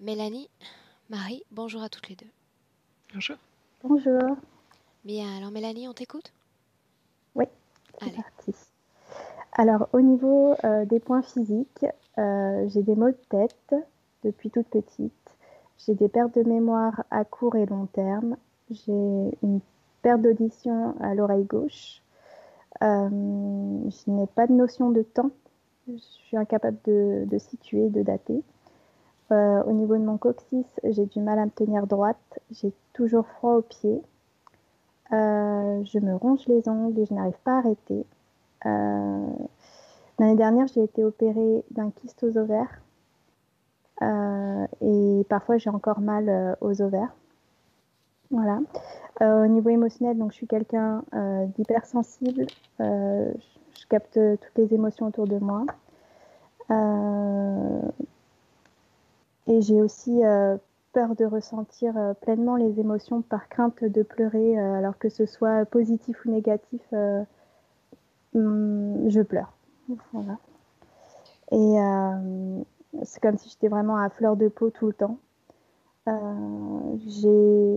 Mélanie, Marie, bonjour à toutes les deux. Bonjour. Bonjour. Bien, alors Mélanie, on t'écoute? Oui, c'est Allez. parti. Alors, au niveau des points physiques, j'ai des maux de tête depuis toute petite. J'ai des pertes de mémoire à court et long terme. J'ai une perte d'audition à l'oreille gauche. Je n'ai pas de notion de temps. Je suis incapable de situer, de dater. Au niveau de mon coccyx, j'ai du mal à me tenir droite. J'ai toujours froid aux pieds. Je me ronge les ongles et je n'arrive pas à arrêter. L'année dernière, j'ai été opérée d'un kyste aux ovaires. Et parfois, j'ai encore mal aux ovaires. Voilà. Au niveau émotionnel, donc, je suis quelqu'un d'hypersensible. Je capte toutes les émotions autour de moi. Et j'ai aussi peur de ressentir pleinement les émotions par crainte de pleurer, alors que ce soit positif ou négatif, je pleure. Voilà. Et c'est comme si j'étais vraiment à fleur de peau tout le temps. J'ai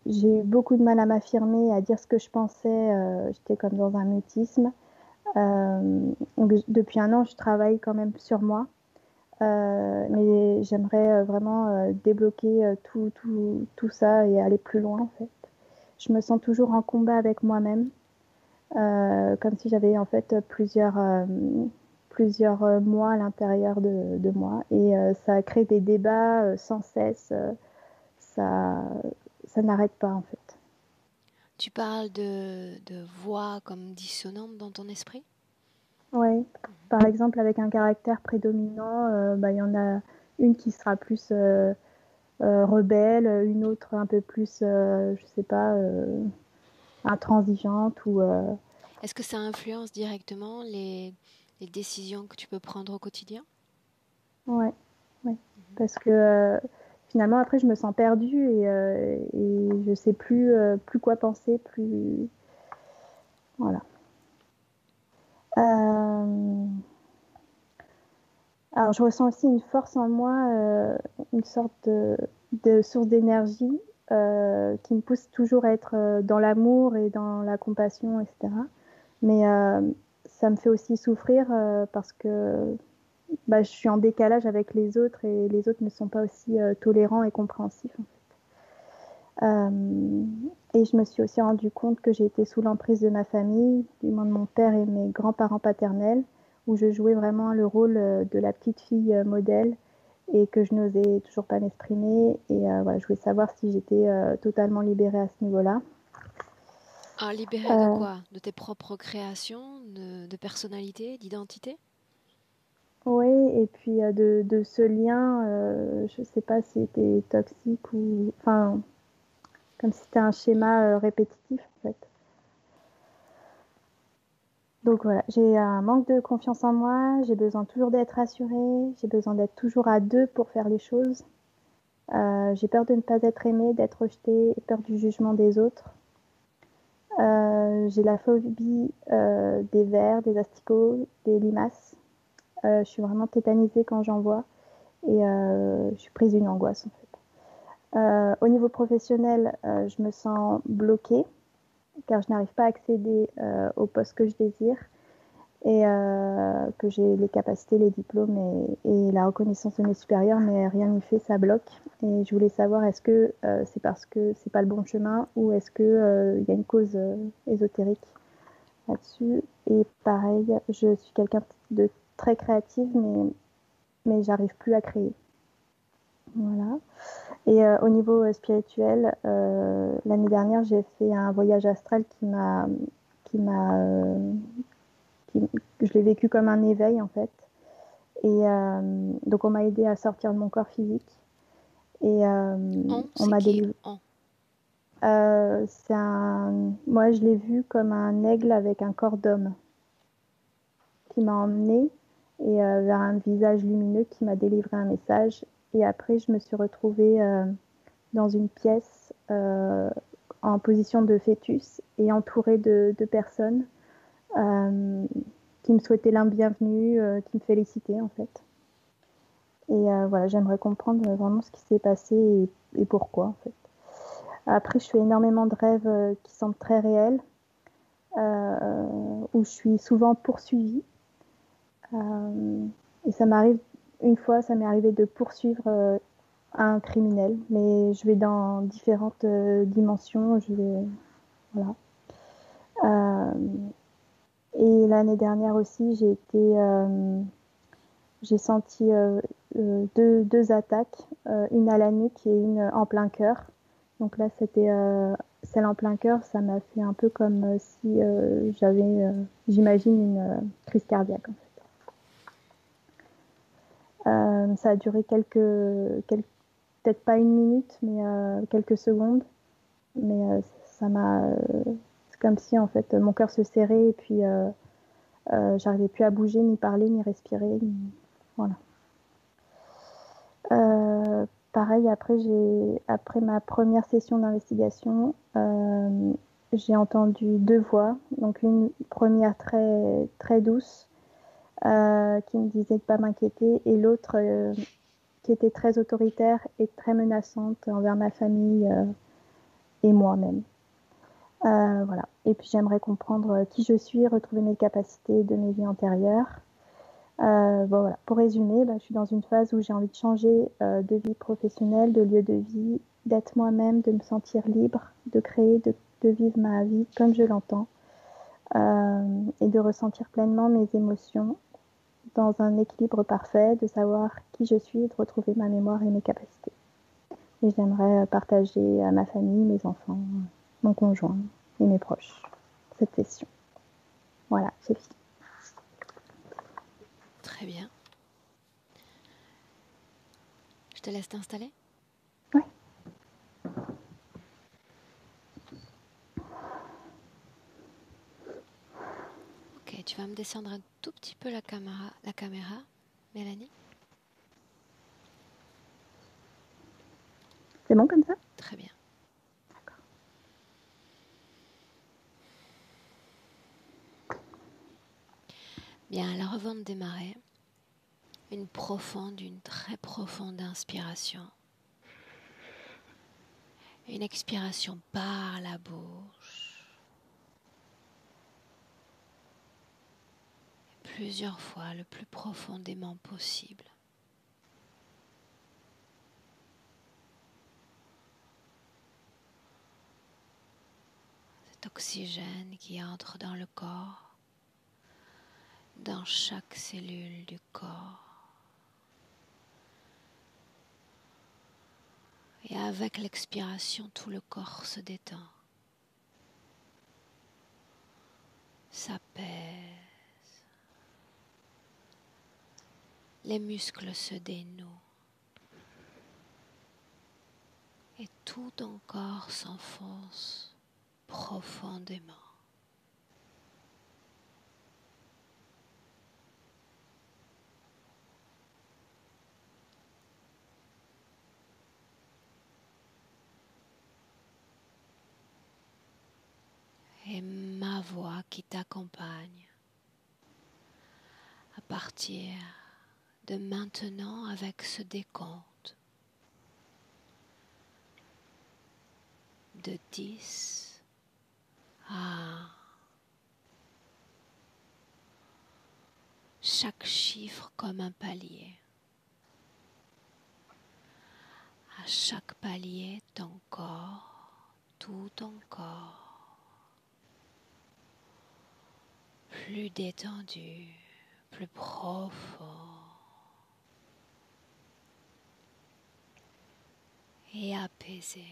eu beaucoup de mal à m'affirmer, à dire ce que je pensais. J'étais comme dans un mutisme. Donc, depuis un an, je travaille quand même sur moi. Mais j'aimerais vraiment débloquer tout ça et aller plus loin, en fait. Je me sens toujours en combat avec moi-même, comme si j'avais en fait plusieurs moi à l'intérieur de moi. Et ça crée des débats sans cesse. Ça, ça n'arrête pas, en fait. Tu parles de voix comme dissonantes dans ton esprit? Ouais. Par exemple, avec un caractère prédominant, y en a une qui sera plus rebelle, une autre un peu plus, je sais pas, intransigeante ou. Est-ce que ça influence directement les décisions que tu peux prendre au quotidien? Ouais, ouais. Parce que finalement, après, je me sens perdue et je sais plus quoi penser, plus. Voilà. Alors, je ressens aussi une force en moi, une sorte de source d'énergie qui me pousse toujours à être dans l'amour et dans la compassion, etc. Mais ça me fait aussi souffrir parce que je suis en décalage avec les autres et les autres ne sont pas aussi tolérants et compréhensifs. En fait. Et je me suis aussi rendu compte que j'ai été sous l'emprise de ma famille, du moins de mon père et mes grands-parents paternels, où je jouais vraiment le rôle de la petite fille modèle et que je n'osais toujours pas m'exprimer. Et voilà, je voulais savoir si j'étais totalement libérée à ce niveau-là. Ah, libérée de quoi? De tes propres créations, de personnalité, d'identité? Oui, et puis de ce lien, je ne sais pas si c'était toxique ou. Enfin, comme si c'était un schéma répétitif, en fait. Donc voilà, j'ai un manque de confiance en moi, j'ai besoin toujours d'être rassurée, j'ai besoin d'être toujours à deux pour faire les choses. J'ai peur de ne pas être aimée, d'être rejetée, et peur du jugement des autres. J'ai la phobie des vers, des asticots, des limaces. Je suis vraiment tétanisée quand j'en vois et je suis prise d'une angoisse en fait. Au niveau professionnel, je me sens bloquée car je n'arrive pas à accéder au poste que je désire et que j'ai les capacités, les diplômes et la reconnaissance de mes supérieurs, mais rien n'y fait, ça bloque. Et je voulais savoir, est-ce que c'est parce que c'est pas le bon chemin ou est-ce qu'il y a une cause ésotérique là-dessus. Et pareil, je suis quelqu'un de très créative, mais j'arrive plus à créer. Voilà. Et au niveau spirituel, l'année dernière, j'ai fait un voyage astral qui m'a, je l'ai vécu comme un éveil en fait. Et donc on m'a aidé à sortir de mon corps physique et On, on c'est m'a qui délivré. on? Moi je l'ai vu comme un aigle avec un corps d'homme qui m'a emmené et vers un visage lumineux qui m'a délivré un message. Et après je me suis retrouvée dans une pièce en position de fœtus et entourée de personnes euh, qui me souhaitaient la bienvenue, qui me félicitaient en fait. Et voilà, j'aimerais comprendre vraiment ce qui s'est passé et pourquoi en fait. Après, je fais énormément de rêves qui semblent très réels, où je suis souvent poursuivie. Et ça m'arrive, une fois, ça m'est arrivé de poursuivre un criminel, mais je vais dans différentes dimensions. Voilà. Euh, et l'année dernière aussi, j'ai senti deux attaques, une à la nuque et une en plein cœur. Donc là, c'était celle en plein cœur, ça m'a fait un peu comme si j'avais, j'imagine, une crise cardiaque. En fait. Ça a duré peut-être pas une minute, mais quelques secondes. Mais ça m'a, c'est comme si en fait mon cœur se serrait et puis j'arrivais plus à bouger, ni parler, ni respirer. Voilà. Pareil, après ma première session d'investigation, j'ai entendu deux voix. Donc une première très, très douce qui me disait de ne pas m'inquiéter et l'autre qui était très autoritaire et très menaçante envers ma famille et moi-même. Voilà. Et puis j'aimerais comprendre qui je suis, retrouver mes capacités de mes vies antérieures. Bon, voilà. Pour résumer, je suis dans une phase où j'ai envie de changer de vie professionnelle, de lieu de vie, d'être moi-même, de me sentir libre, de créer, de vivre ma vie comme je l'entends et de ressentir pleinement mes émotions dans un équilibre parfait, de savoir qui je suis et de retrouver ma mémoire et mes capacités. Et j'aimerais partager à ma famille, mes enfants, mon conjoint et mes proches cette session. Voilà, c'est fini. Très bien. Je te laisse t'installer. Oui. Ok, tu vas me descendre un tout petit peu la caméra, Mélanie. C'est bon comme ça? Très bien. D'accord. Bien, alors avant de démarrer, une très profonde inspiration. Une expiration par la bouche. Plusieurs fois, le plus profondément possible. Cet oxygène qui entre dans le corps, dans chaque cellule du corps. Et avec l'expiration, tout le corps se détend, s'apaise. Les muscles se dénouent. Et tout ton corps s'enfonce profondément. Et ma voix qui t'accompagne à partir de maintenant avec ce décompte de 10 à chaque chiffre comme un palier. À chaque palier, ton corps, tout ton corps, plus détendu, plus profond et apaisé.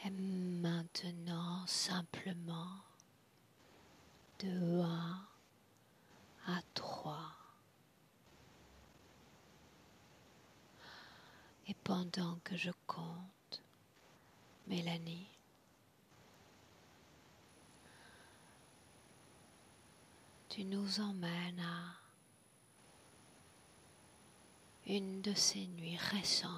Et maintenant, simplement, de 1 à 3. Et pendant que je compte, Mélanie, tu nous emmènes à une de ces nuits récentes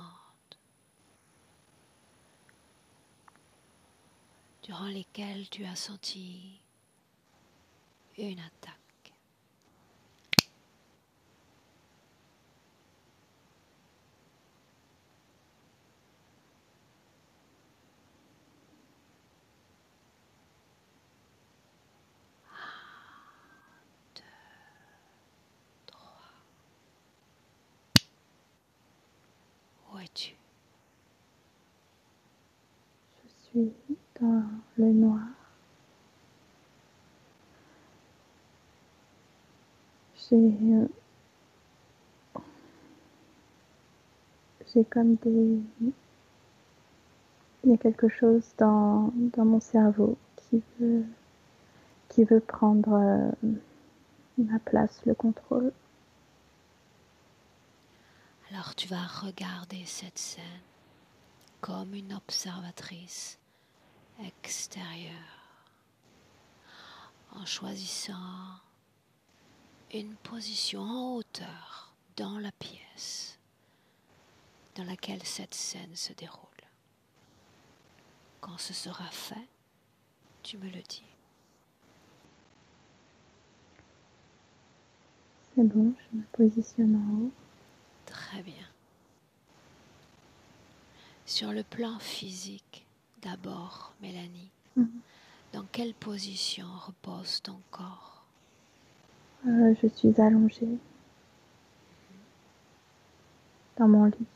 durant lesquelles tu as senti une attaque. Où es-tu? Je suis dans le noir. J'ai comme des... Il y a quelque chose dans mon cerveau qui veut prendre ma place, le contrôle. Alors tu vas regarder cette scène comme une observatrice extérieure en choisissant une position en hauteur dans la pièce dans laquelle cette scène se déroule. Quand ce sera fait, tu me le dis. C'est bon, je me positionne en haut. Très bien. Sur le plan physique, d'abord, Mélanie, dans quelle position repose ton corps? Je suis allongée dans mon lit.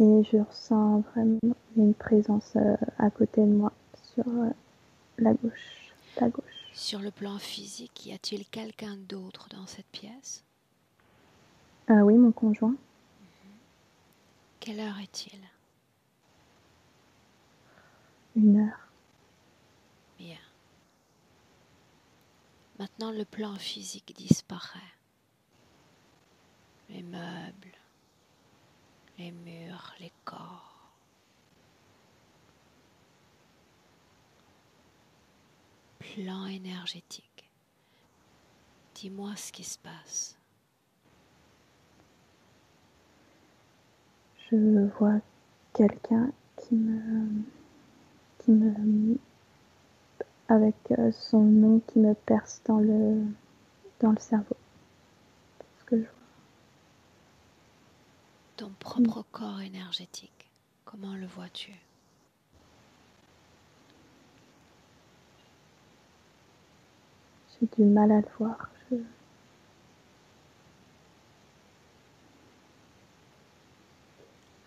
Et je ressens vraiment une présence à côté de moi, sur la gauche. Sur le plan physique, y a-t-il quelqu'un d'autre dans cette pièce? Oui, mon conjoint. Quelle heure est-il? 1 heure. Bien. Maintenant, le plan physique disparaît. Les meubles, les murs, les corps. Plan énergétique. Dis-moi ce qui se passe. Je vois quelqu'un qui me avec son nom qui me perce dans le cerveau. C'est ce que je vois. Ton propre corps énergétique, comment le vois-tu? J'ai du mal à le voir.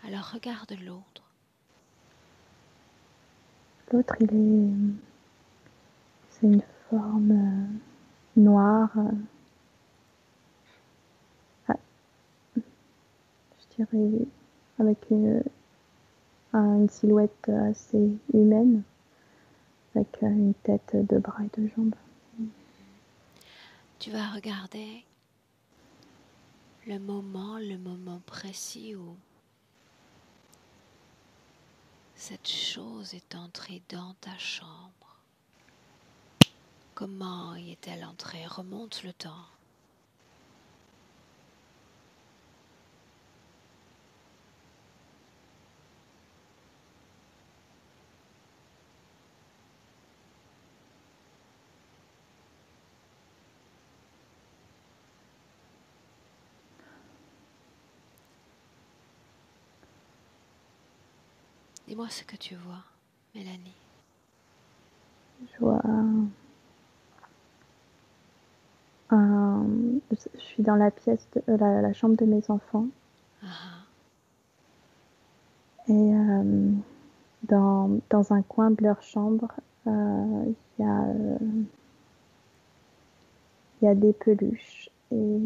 Alors regarde l'autre. L'autre, c'est une forme noire. Je dirais avec une silhouette assez humaine, avec une tête, 2 bras et 2 jambes. Tu vas regarder le moment précis où cette chose est entrée dans ta chambre. Comment y est-elle entrée? Remonte le temps. Dis-moi ce que tu vois, Mélanie. Je vois je suis dans la pièce, la chambre de mes enfants. Et dans un coin de leur chambre, il y a des peluches. Et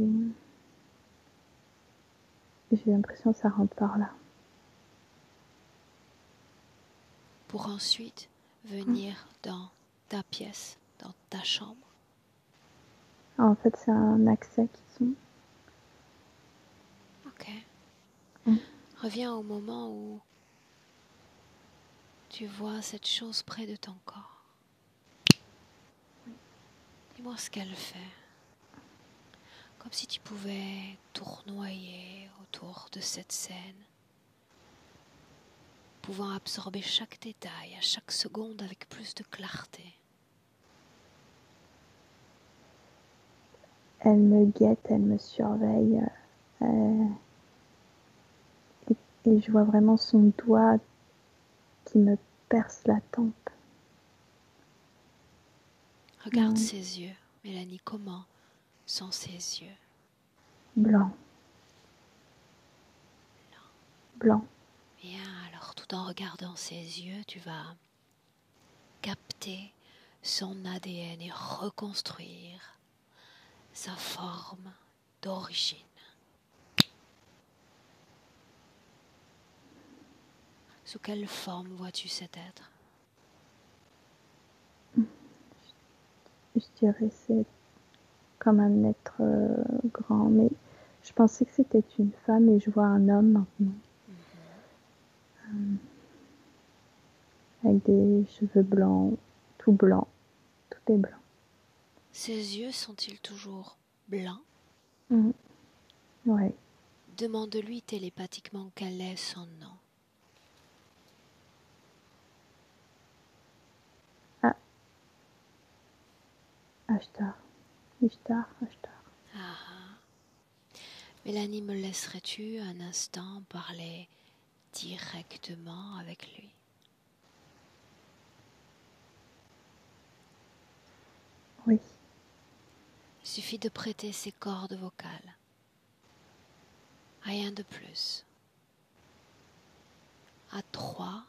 j'ai l'impression que ça rentre par là. pour ensuite venir dans ta pièce, dans ta chambre. En fait, c'est un accès qui sont. Ok. Reviens au moment où tu vois cette chose près de ton corps. Dis-moi ce qu'elle fait. Comme si tu pouvais tournoyer autour de cette scène, pouvant absorber chaque détail à chaque seconde avec plus de clarté. Elle me guette, elle me surveille. Et je vois vraiment son doigt qui me perce la tempe. Regarde ses yeux, Mélanie, comment sont ses yeux? Blanc. Blanc. Bien, alors tout en regardant ses yeux, tu vas capter son ADN et reconstruire sa forme d'origine. Sous quelle forme vois-tu cet être? Je dirais c'est comme un être grand, mais je pensais que c'était une femme et je vois un homme maintenant. Avec des cheveux blancs, tout blanc, tout est blanc. Ses yeux sont-ils toujours blancs? Ouais. Demande-lui télépathiquement quel est son nom. Ah. Ashtar. Ishtar, Ashtar. Mélanie, me laisserais-tu un instant parler directement avec lui? Oui. Il suffit de prêter ses cordes vocales. Rien de plus. À 3,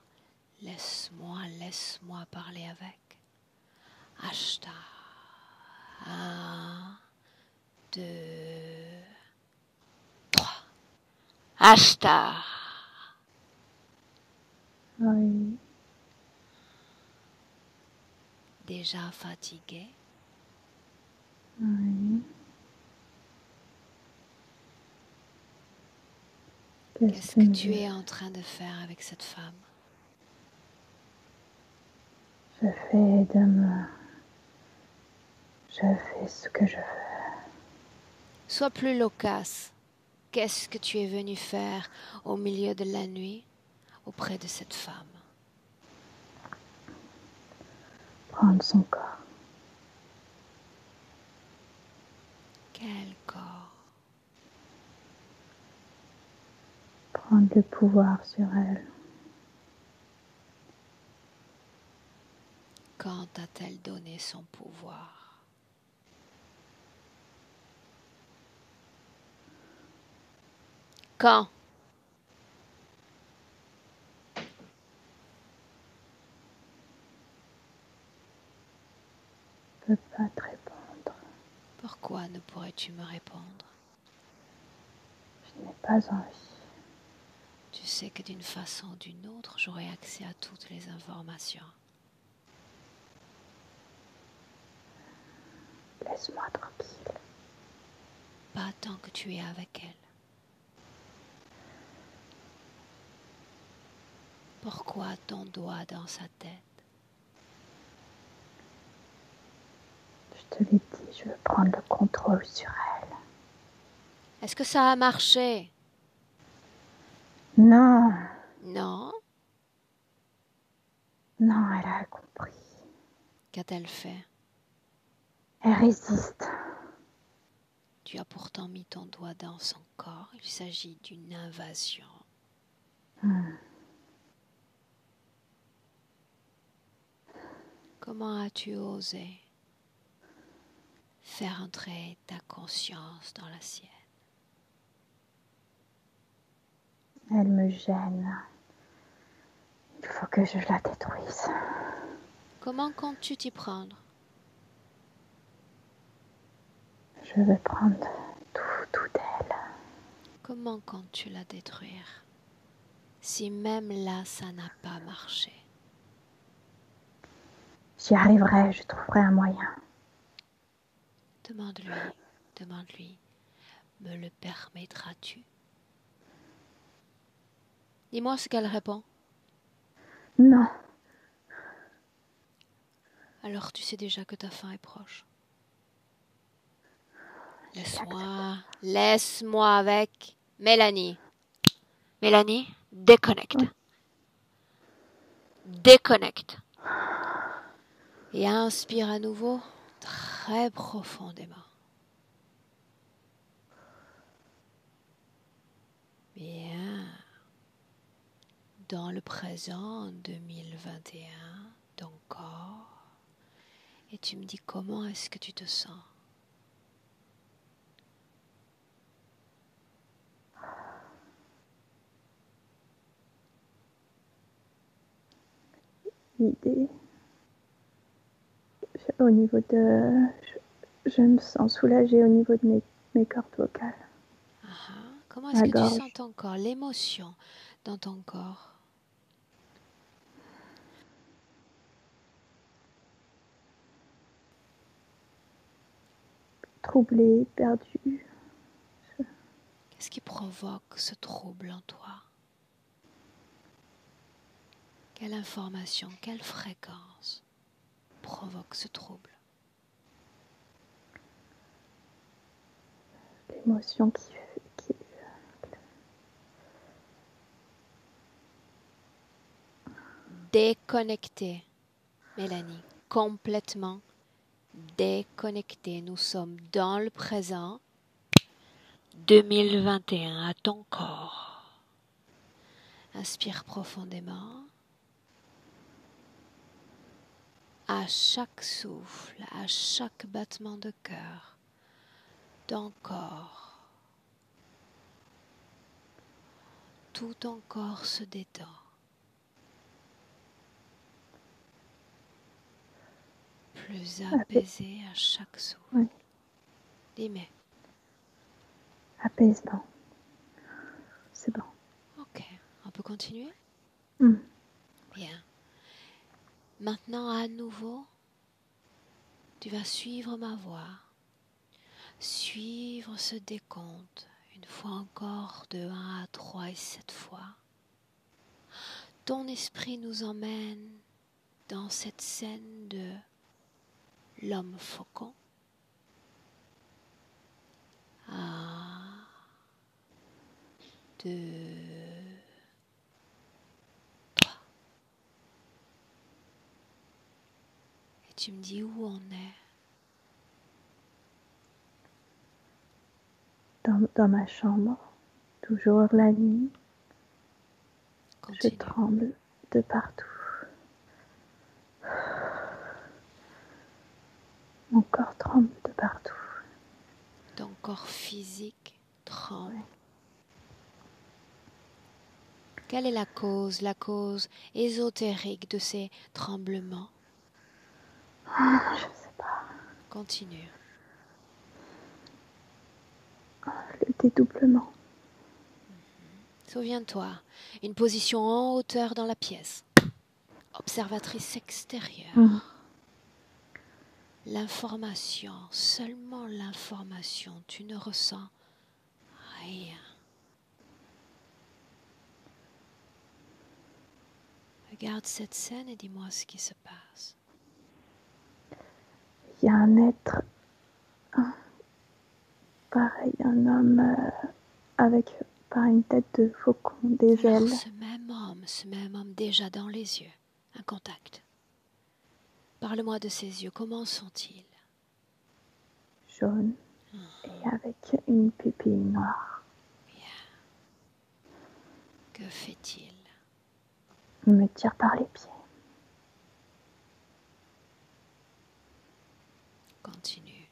laisse-moi parler avec. Ashtar. 1, 2, 3. Ashtar. Oui. Déjà fatigué? Oui. Qu'est-ce que tu es en train de faire avec cette femme? Je fais ce que je veux. Sois plus loquace. Qu'est-ce que tu es venu faire au milieu de la nuit auprès de cette femme? Prendre son corps. Quel corps? Prendre le pouvoir sur elle. Quand a-t-elle donné son pouvoir? Quand? Je ne peux pas te répondre. Pourquoi ne pourrais-tu me répondre? Je n'ai pas envie. Tu sais que d'une façon ou d'une autre, j'aurai accès à toutes les informations. Laisse-moi tranquille. Pas tant que tu es avec elle. Pourquoi ton doigt dans sa tête? Je te l'ai dit, je veux prendre le contrôle sur elle. Est-ce que ça a marché? Non. Non. Non, elle a compris. Qu'a-t-elle fait? Elle résiste. Tu as pourtant mis ton doigt dans son corps. Il s'agit d'une invasion. Comment as-tu osé faire entrer ta conscience dans la sienne? Elle me gêne. Il faut que je la détruise. Comment comptes-tu t'y prendre? Je veux prendre tout d'elle. Comment comptes-tu la détruire? Si même là, ça n'a pas marché. J'y arriverai, je trouverai un moyen. Demande-lui, me le permettras-tu? Dis-moi ce qu'elle répond. Non. Alors tu sais déjà que ta fin est proche. J'accepte. Laisse-moi avec Mélanie. Mélanie, déconnecte. Oui. Déconnecte. Et inspire à nouveau très profondément. Bien. Dans le présent 2021, ton corps. Et tu me dis comment est-ce que tu te sens? L'idée, au niveau de... Je me sens soulagée au niveau de mes cordes vocales. Comment est-ce Ma que tu sens gorge. ton corps, l'émotion dans ton corps? Troublée, perdue. Qu'est-ce qui provoque ce trouble en toi? Quelle information, quelle fréquence provoque ce trouble? L'émotion qui... Déconnecté, Mélanie, complètement déconnecté. Nous sommes dans le présent 2021 à ton corps. Inspire profondément. À chaque souffle, à chaque battement de cœur, ton corps, tout ton corps se détend. Plus apaisé à chaque souffle. Oui. Dis-moi. Apaisement. C'est bon. Ok, on peut continuer? Mm. Bien. Maintenant, à nouveau, tu vas suivre ma voix. Suivre ce décompte. Une fois encore, de 1 à 3 et 7 fois. Ton esprit nous emmène dans cette scène de l'homme faucon. 1, 2, 3. Et tu me dis où on est. Dans ma chambre, toujours la nuit. Continue. Je tremble de partout. Mon corps tremble de partout. Ton corps physique tremble. Ouais. Quelle est la cause ésotérique de ces tremblements? Je ne sais pas. Continue. Le dédoublement. Souviens-toi, une position en hauteur dans la pièce. Observatrice extérieure. Mm. L'information, seulement l'information, tu ne ressens rien. Regarde cette scène et dis-moi ce qui se passe. Il y a un être, pareil, un homme avec pas une tête de faucon, des Alors ailes. ce même homme déjà dans les yeux, un contact. Parle-moi de ses yeux, comment sont-ils? Jaune et avec une pupille noire. Bien. Que fait-il? Il me tire par les pieds. Continue.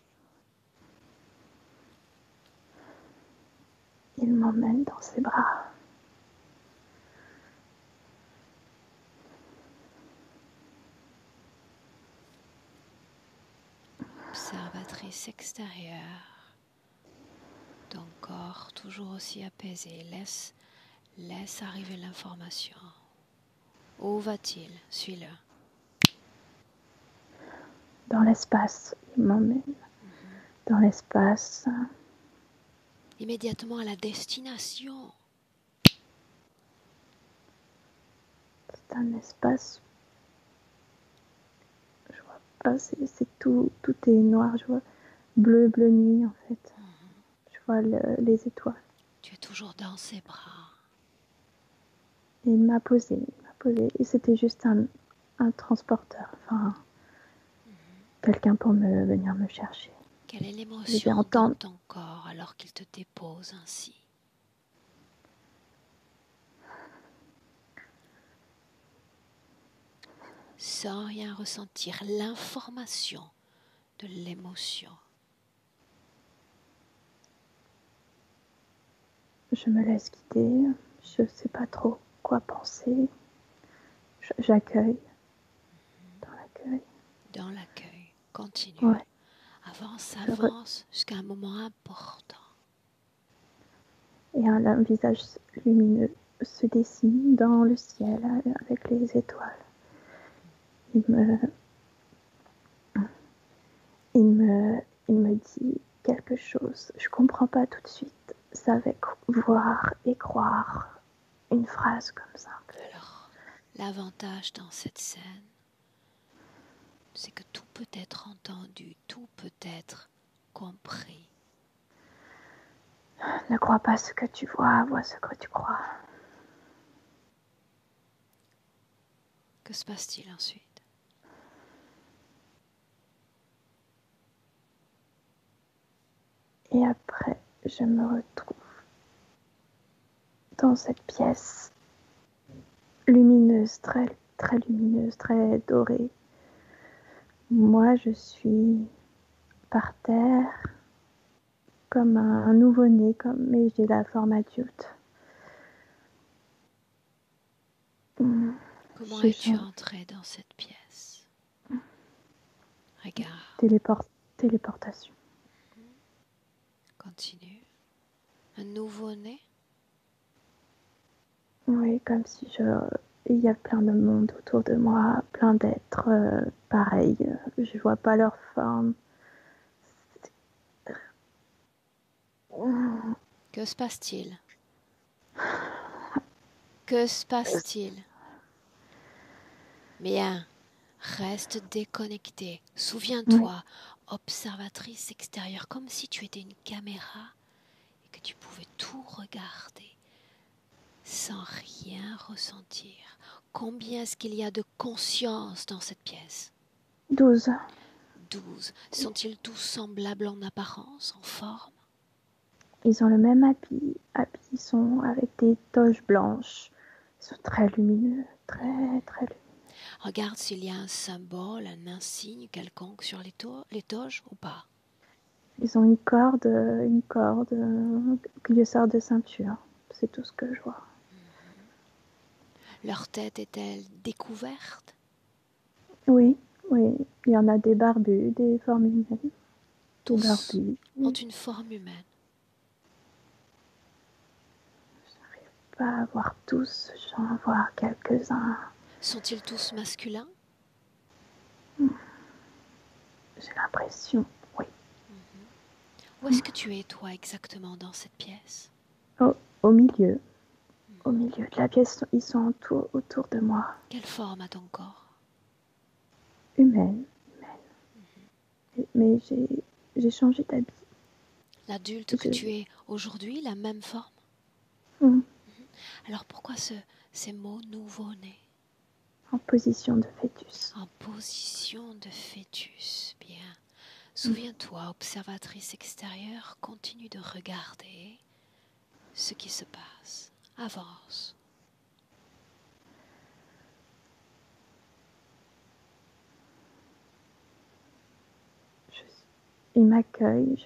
Il m'emmène dans ses bras. Observatrice extérieure, ton corps toujours aussi apaisé, laisse arriver l'information. Où va-t-il? Suis-le. dans l'espace. Il m'emmène dans l'espace. Immédiatement à la destination. C'est un espace. Je vois pas, c'est tout est noir. Je vois bleu nuit en fait. Je vois les étoiles. Tu es toujours dans ses bras. Et il m'a posé. Et c'était juste un transporteur. Enfin, quelqu'un pour venir me chercher. Quelle est l'émotion dans ton corps alors qu'il te dépose ainsi? Sans rien ressentir l'information de l'émotion. Je me laisse guider. Je ne sais pas trop quoi penser. J'accueille. Dans l'accueil. Continue. Ouais. Avance jusqu'à un moment important. Et un visage lumineux se dessine dans le ciel avec les étoiles. Il me dit quelque chose. Je comprends pas tout de suite. C'est avec voir et croire. Une phrase comme ça. Alors, l'avantage dans cette scène, c'est que tout peut être entendu, tout peut être compris. Ne crois pas ce que tu vois ce que tu crois. Que se passe-t-il ensuite? Et après, je me retrouve dans cette pièce lumineuse, très, très lumineuse, très dorée. Moi, je suis par terre comme un nouveau-né, mais j'ai la forme adulte. Comment es-tu entrée dans cette pièce? Regarde. Téléportation. Continue. Un nouveau-né? Oui, comme si il y a plein de monde autour de moi, plein d'êtres pareils. Je vois pas leur forme. Que se passe-t-il? Que se passe-t-il? Bien, reste déconnecté. Souviens-toi, observatrice extérieure, comme si tu étais une caméra et que tu pouvais tout regarder sans rien ressentir. Combien est-ce qu'il y a de conscience dans cette pièce? 12. 12. Sont-ils tous semblables en apparence, en forme? Ils ont le même habit. Ils sont avec des toges blanches. Ils sont très lumineux, très, très lumineux. Regarde s'il y a un symbole, un insigne quelconque sur les toges ou pas. Ils ont une corde qui sort de ceinture. C'est tout ce que je vois. Leur tête est-elle découverte? Oui. Il y en a des barbus, des formes humaines. Tous ont une forme humaine. Je n'arrive pas à voir tous, j'en vois quelques-uns. Sont-ils tous masculins? J'ai l'impression, oui. Où est-ce que tu es, toi, exactement, dans cette pièce? Au milieu. Au milieu de la pièce, ils sont autour de moi. Quelle forme a ton corps? Humaine. Mais j'ai changé d'habit. L'adulte que tu es aujourd'hui, la même forme? Alors pourquoi ces mots nouveau-né? En position de fœtus. En position de fœtus, bien. Souviens-toi, observatrice extérieure, continue de regarder ce qui se passe. Avance. Il m'accueille,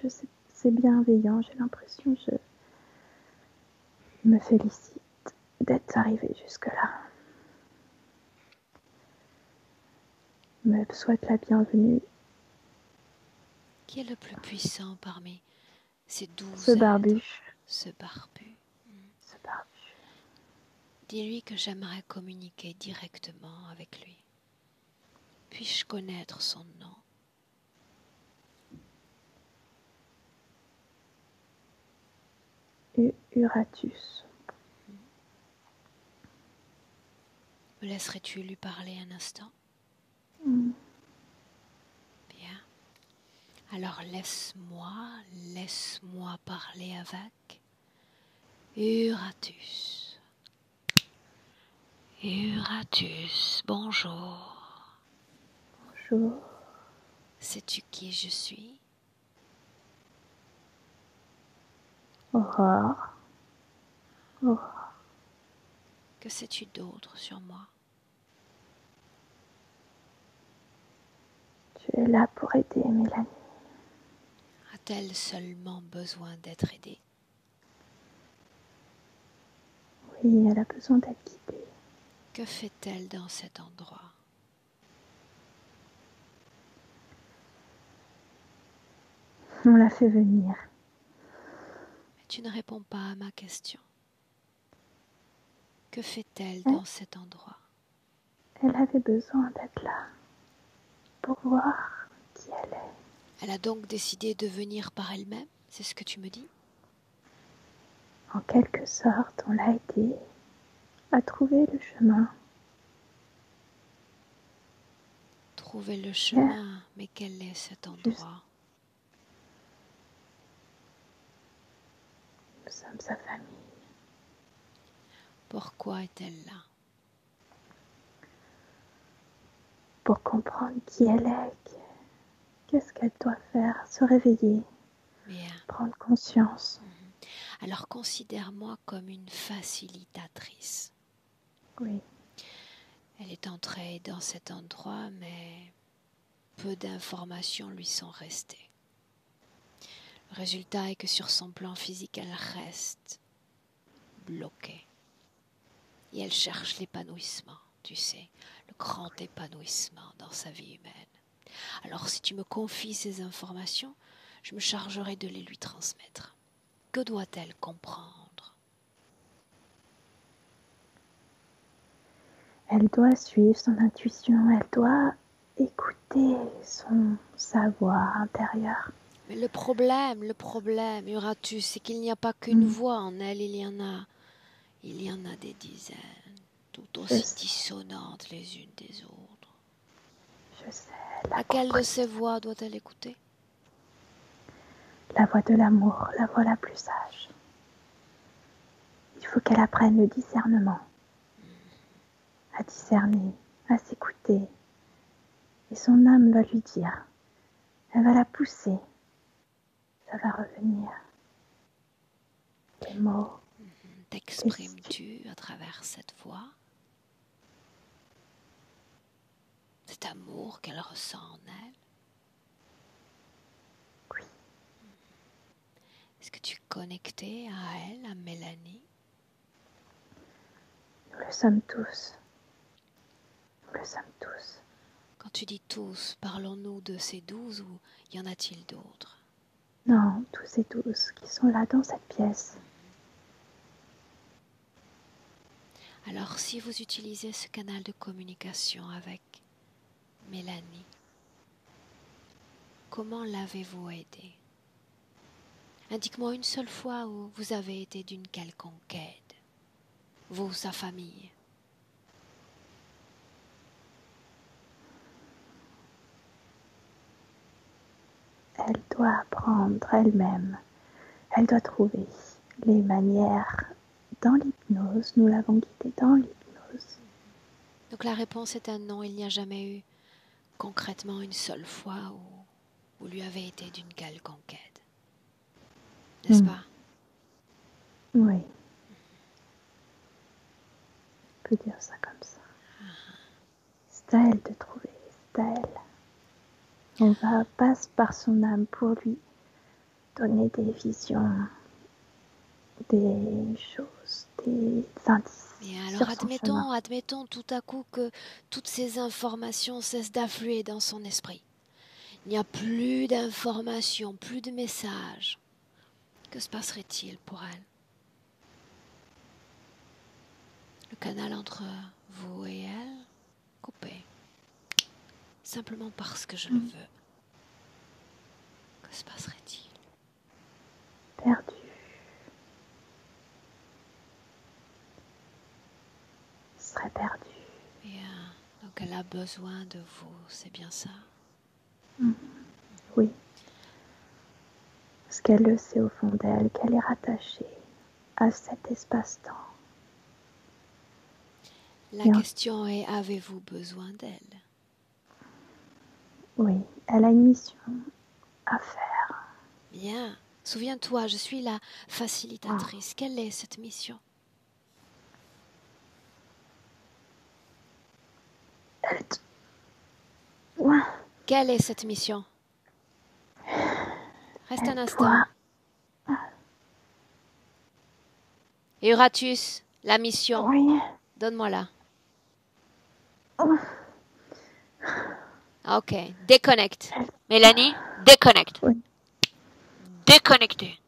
c'est bienveillant, j'ai l'impression, je me félicite d'être arrivée jusque-là. Me souhaite la bienvenue. Qui est le plus puissant parmi ces 12 Ce barbu. Ce barbu. Ce barbu. Dis-lui que j'aimerais communiquer directement avec lui. Puis-je connaître son nom? Uratus. Me laisserais-tu lui parler un instant? Mm. Bien. Alors laisse-moi parler avec Uratus. Uratus, bonjour. Bonjour. Sais-tu qui je suis? Aurore. Aurore. Que sais-tu d'autre sur moi? Tu es là pour aider Mélanie. A-t-elle seulement besoin d'être aidée? Oui, elle a besoin d'être guidée. Que fait-elle dans cet endroit? On l'a fait venir. Mais tu ne réponds pas à ma question. Que fait-elle dans cet endroit? Elle avait besoin d'être là pour voir qui elle est. Elle a donc décidé de venir par elle-même, c'est ce que tu me dis? En quelque sorte, on l'a aidée à trouver le chemin. Trouver le chemin, mais quel est cet endroit? Nous sommes sa famille. Pourquoi est-elle là? Pour comprendre qui elle est, qu'est-ce qu'elle doit faire, se réveiller, Bien. prendre conscience. Alors considère-moi comme une facilitatrice. Oui. Elle est entrée dans cet endroit, mais peu d'informations lui sont restées. Le résultat est que sur son plan physique, elle reste bloquée. Et elle cherche l'épanouissement, tu sais, le grand épanouissement dans sa vie humaine. Alors si tu me confies ces informations, je me chargerai de les lui transmettre. Que doit-elle comprendre? Elle doit suivre son intuition, elle doit écouter sa voix intérieure. Mais le problème, Uratus, c'est qu'il n'y a pas qu'une voix en elle, il y en a des dizaines, tout aussi dissonantes les unes des autres. Je sais. Laquelle de ces voix doit-elle écouter? La voix de l'amour, la voix la plus sage. Il faut qu'elle apprenne le discernement, à discerner, à s'écouter. Et son âme va lui dire, elle va la pousser, ça va revenir. Les mots. T'exprimes-tu à travers cette voix cet amour qu'elle ressent en elle? Oui. Est-ce que tu es connecté à elle, à Mélanie? Nous le sommes tous. Nous le sommes tous. Quand tu dis tous, parlons-nous de ces 12 ou y en a-t-il d'autres? Non, tous et tous qui sont là dans cette pièce. Alors si vous utilisez ce canal de communication avec Mélanie, comment l'avez-vous aidée? Indique-moi une seule fois où vous avez été d'une quelconque aide, vous, sa famille. Elle doit apprendre elle-même. Elle doit trouver les manières dans l'hypnose. Nous l'avons guidée dans l'hypnose. Donc la réponse est un non, il n'y a jamais eu concrètement une seule fois où vous lui avez été d'une quelconque aide. N'est-ce pas? Oui. On peut dire ça comme ça. C'est à elle de trouver, c'est à elle. On passe par son âme pour lui donner des visions, des choses, des indices. Bien, alors admettons tout à coup que toutes ces informations cessent d'affluer dans son esprit. Il n'y a plus d'informations, plus de messages. Que se passerait-il pour elle? Le canal entre vous et elle, coupé. Simplement parce que je le veux. Que se passerait-il? Perdu. qu'elle a besoin de vous, c'est bien ça? Oui. Parce qu'elle le sait au fond d'elle, qu'elle est rattachée à cet espace-temps. La question est, avez-vous besoin d'elle? Oui, elle a une mission à faire. Bien. Souviens-toi, je suis la facilitatrice. Quelle est cette mission? Quelle est cette mission? Reste un instant. Euratus, la mission. Oui. Donne-moi-la. Ok, déconnecte. Mélanie, déconnecte. Oui. Déconnectez.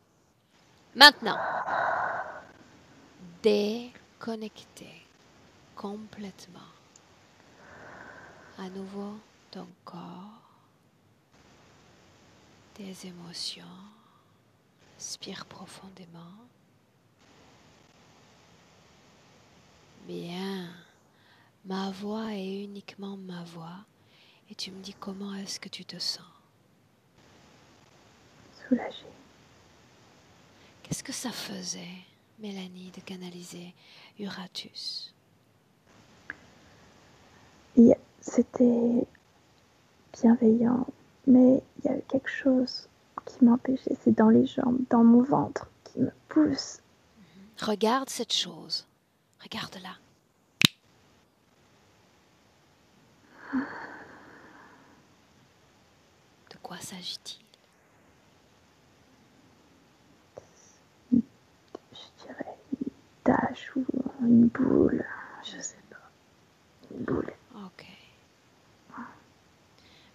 Maintenant. Déconnectez complètement. À nouveau, ton corps, tes émotions. Respire profondément. Bien. Ma voix est uniquement ma voix. Et tu me dis comment est-ce que tu te sens? Soulagée. Qu'est-ce que ça faisait, Mélanie, de canaliser Euratus? C'était bienveillant, mais il y a quelque chose qui m'empêchait, c'est dans les jambes, dans mon ventre, qui me pousse. Regarde cette chose. Regarde-la. De quoi s'agit-il? Je dirais une tache ou une boule, je sais pas. Une boule. Ok.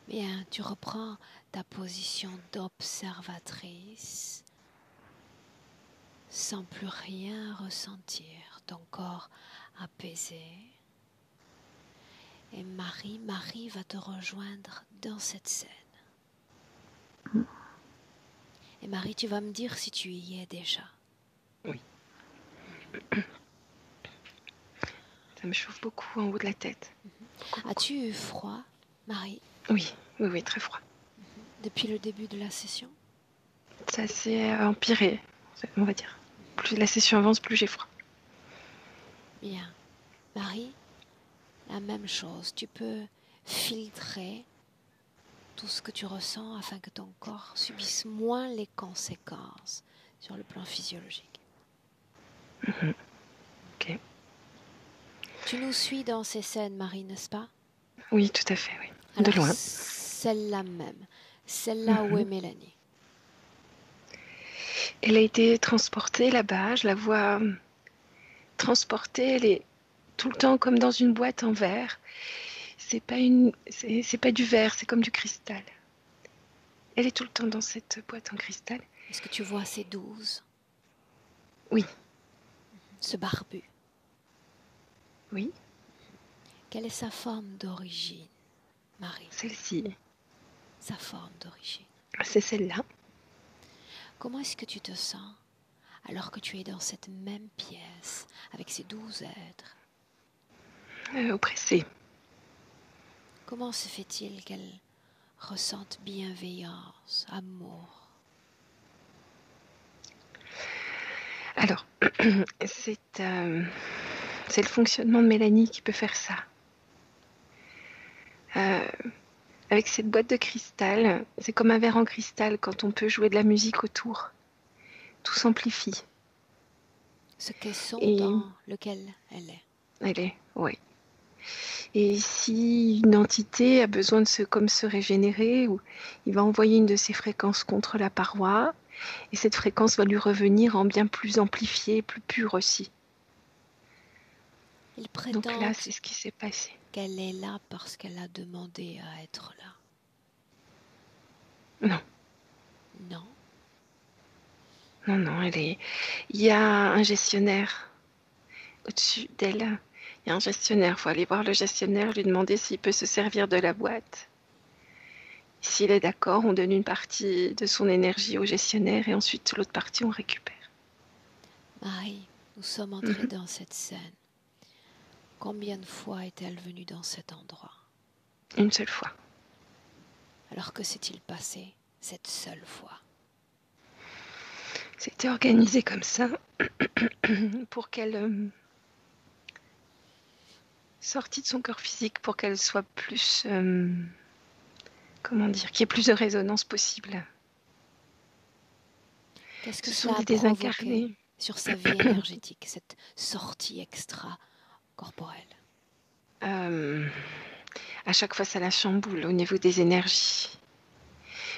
Bien, tu reprends ta position d'observatrice sans plus rien ressentir, ton corps apaisé. Et Marie va te rejoindre dans cette scène. Et Marie, tu vas me dire si tu y es déjà. Oui. Ça me chauffe beaucoup en haut de la tête. Beaucoup. As-tu eu froid, Marie? Oui, très froid. Depuis le début de la session? Ça s'est empiré, on va dire. Plus la session avance, plus j'ai froid. Bien. Marie, la même chose. Tu peux filtrer tout ce que tu ressens afin que ton corps subisse moins les conséquences sur le plan physiologique. Ok. Tu nous suis dans ces scènes, Marie, n'est-ce pas? Oui, tout à fait, oui. Alors, de loin. Celle-là même. Celle-là où est Mélanie? Elle a été transportée là-bas, je la vois transportée, elle est tout le temps comme dans une boîte en verre. C'est pas du verre, c'est comme du cristal. Elle est tout le temps dans cette boîte en cristal. Est-ce que tu vois ces 12? Oui. Ce barbu? Oui. Quelle est sa forme d'origine, Marie? Celle-ci. Sa forme d'origine. C'est celle-là. Comment est-ce que tu te sens alors que tu es dans cette même pièce avec ces 12 êtres? Oppressée. Comment se fait-il qu'elle ressente bienveillance, amour? Alors, c'est le fonctionnement de Mélanie qui peut faire ça. Avec cette boîte de cristal, c'est comme un verre en cristal quand on peut jouer de la musique autour. Tout s'amplifie. Ce qu'est son Et dans lequel elle est. elle est, oui. Et si une entité a besoin de se régénérer, ou il va envoyer une de ses fréquences contre la paroi, et cette fréquence va lui revenir en bien plus amplifiée, plus pure aussi. Il prétend Donc là, c'est ce qui s'est passé. Qu'elle est là parce qu'elle a demandé à être là. Non. Non. Non, il y a un gestionnaire au-dessus d'elle. Il y a un gestionnaire, il faut aller voir le gestionnaire, lui demander s'il peut se servir de la boîte. S'il est d'accord, on donne une partie de son énergie au gestionnaire et ensuite l'autre partie on récupère. Marie, nous sommes entrés dans cette scène. Combien de fois est-elle venue dans cet endroit? Une seule fois. Alors que s'est-il passé cette seule fois? C'était organisé comme ça pour qu'elle sortie de son corps physique, pour qu'elle soit plus, comment dire, qu'il y ait plus de résonance possible. Qu'est-ce que Ce cela sont a des provoqué désincarnés. sur sa vie énergétique, cette sortie extra-corporelle? À chaque fois, ça la chamboule au niveau des énergies.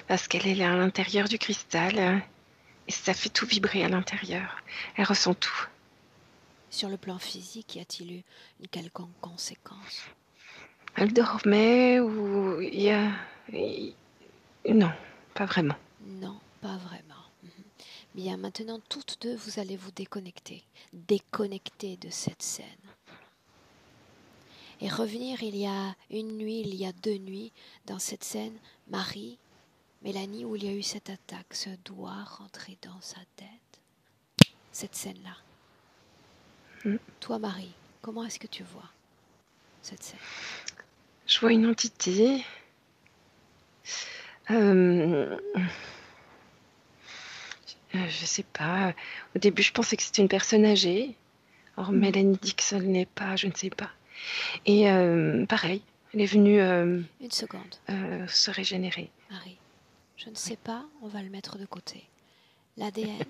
Parce qu'elle est là à l'intérieur du cristal et ça fait tout vibrer à l'intérieur. Elle ressent tout. Sur le plan physique, y a-t-il eu une quelconque conséquence? Elle dormait ou il y a... Non, pas vraiment. Non, pas vraiment. Bien, maintenant, toutes deux, vous allez vous déconnecter de cette scène. Et revenir il y a une nuit, il y a 2 nuits, dans cette scène, Marie, Mélanie, où il y a eu cette attaque, ce doigt rentré dans sa tête. Cette scène-là. Toi, Marie, comment est-ce que tu vois cette scène? Je vois une entité. Je sais pas. Au début, je pensais que c'était une personne âgée. Or, Mélanie dit que ça ne l'est pas, je ne sais pas. Et pareil, elle est venue Une seconde, se régénérer. Marie. Je ne sais pas, on va le mettre de côté. L'ADN,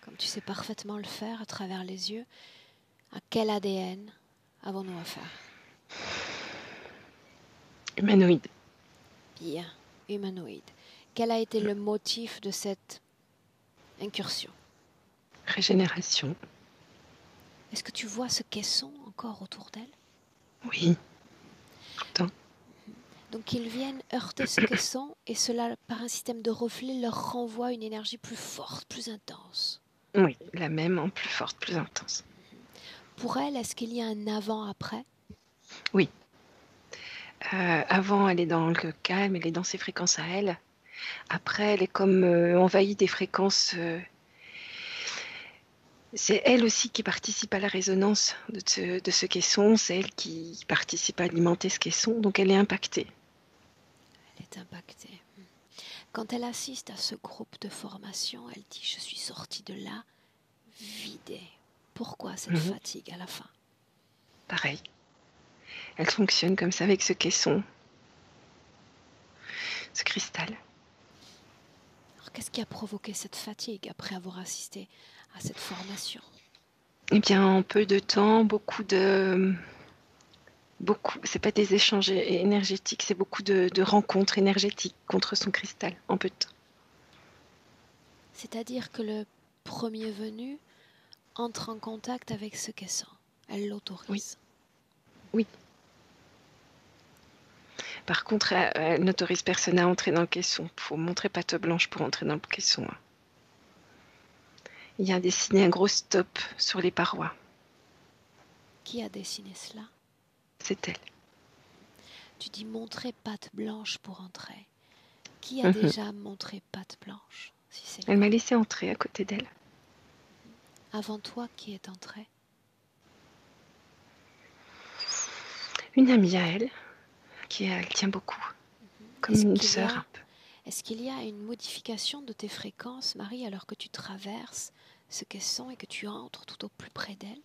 comme tu sais parfaitement le faire à travers les yeux, à quel ADN avons-nous affaire? Humanoïde. Bien, humanoïde. Quel a été le motif de cette incursion? Régénération. Est-ce que tu vois ce caisson encore autour d'elle? Oui. Pourtant. Donc ils viennent heurter ce caisson et cela, par un système de reflet, leur renvoie une énergie plus forte, plus intense. Oui, la même en plus forte, plus intense. Pour elle, est-ce qu'il y a un avant-après? Oui. Avant, elle est dans le calme, elle est dans ses fréquences à elle. Après, elle est comme envahie des fréquences. C'est elle aussi qui participe à la résonance de ce caisson. C'est elle qui participe à alimenter ce caisson. Donc, elle est impactée. Elle est impactée. Quand elle assiste à ce groupe de formation, elle dit « Je suis sortie de là vidée ». Pourquoi cette fatigue à la fin? Pareil. Elle fonctionne comme ça avec ce caisson, ce cristal. Alors qu'est-ce qui a provoqué cette fatigue après avoir assisté à cette formation? Eh bien, en peu de temps, c'est pas des échanges énergétiques, c'est beaucoup de rencontres énergétiques contre son cristal en peu de temps. C'est-à-dire que le premier venu entre en contact avec ce caisson. Elle l'autorise. Oui. Par contre, elle n'autorise personne à entrer dans le caisson. Il faut montrer patte blanche pour entrer dans le caisson. Il y a dessiné un gros stop sur les parois. Qui a dessiné cela? C'est elle. Tu dis montrer patte blanche pour entrer. Qui a déjà montré patte blanche, si c'est Elle m'a laissé entrer à côté d'elle. Avant toi, qui est entré? Une amie à elle, qui elle tient beaucoup, comme une sœur un peu. Est-ce qu'il y a une modification de tes fréquences, Marie, alors que tu traverses ce caisson et que tu entres tout au plus près d'elle?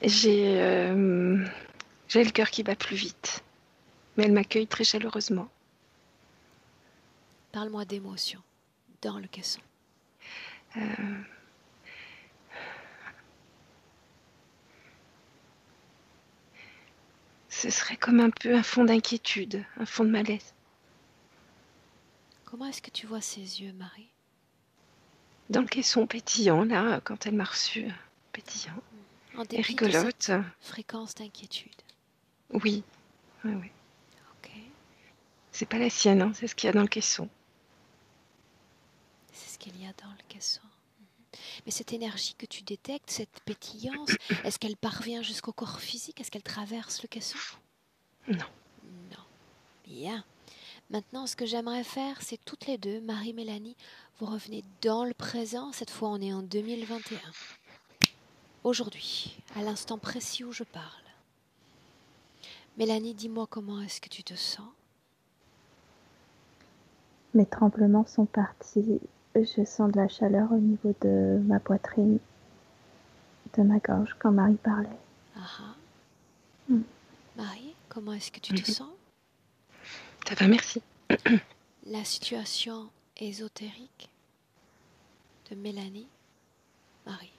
J'ai le cœur qui bat plus vite, mais elle m'accueille très chaleureusement. Parle-moi d'émotion dans le caisson. Ce serait comme un peu un fond d'inquiétude, un fond de malaise. Comment est-ce que tu vois ses yeux, Marie? Dans le caisson pétillant, là, quand elle m'a reçu, pétillant. En Et dépit rigolote. de cette fréquence d'inquiétude. Oui. Ok. C'est pas la sienne, hein, c'est ce qu'il y a dans le caisson. C'est ce qu'il y a dans le caisson. Mais cette énergie que tu détectes, cette pétillance, est-ce qu'elle parvient jusqu'au corps physique? Est-ce qu'elle traverse le caisson? Non. Non. Bien. Maintenant, ce que j'aimerais faire, c'est toutes les deux, Marie-Mélanie, vous revenez dans le présent. Cette fois, on est en 2021. Aujourd'hui, à l'instant précis où je parle. Mélanie, dis-moi comment est-ce que tu te sens? Mes tremblements sont partis. Je sens de la chaleur au niveau de ma poitrine, de ma gorge quand Marie parlait. Ah, Mm. Marie, comment est-ce que tu te sens? Ça va, merci. La situation ésotérique de Mélanie, Marie.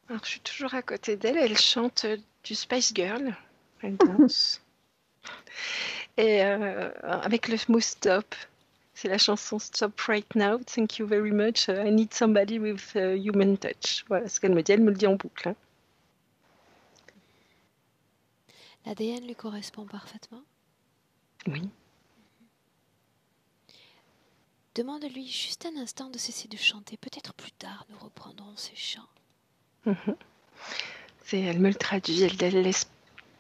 Alors, je suis toujours à côté d'elle. Elle chante du Spice Girl. Elle danse. Et avec le mot stop. C'est la chanson Stop Right Now. Thank you very much. I need somebody with a human touch. Voilà ce qu'elle me dit. Elle me le dit en boucle. Hein. L'ADN lui correspond parfaitement. Oui. Demande-lui juste un instant de cesser de chanter. Peut-être plus tard, nous reprendrons ses chants. Elle me le traduit. Elle laisse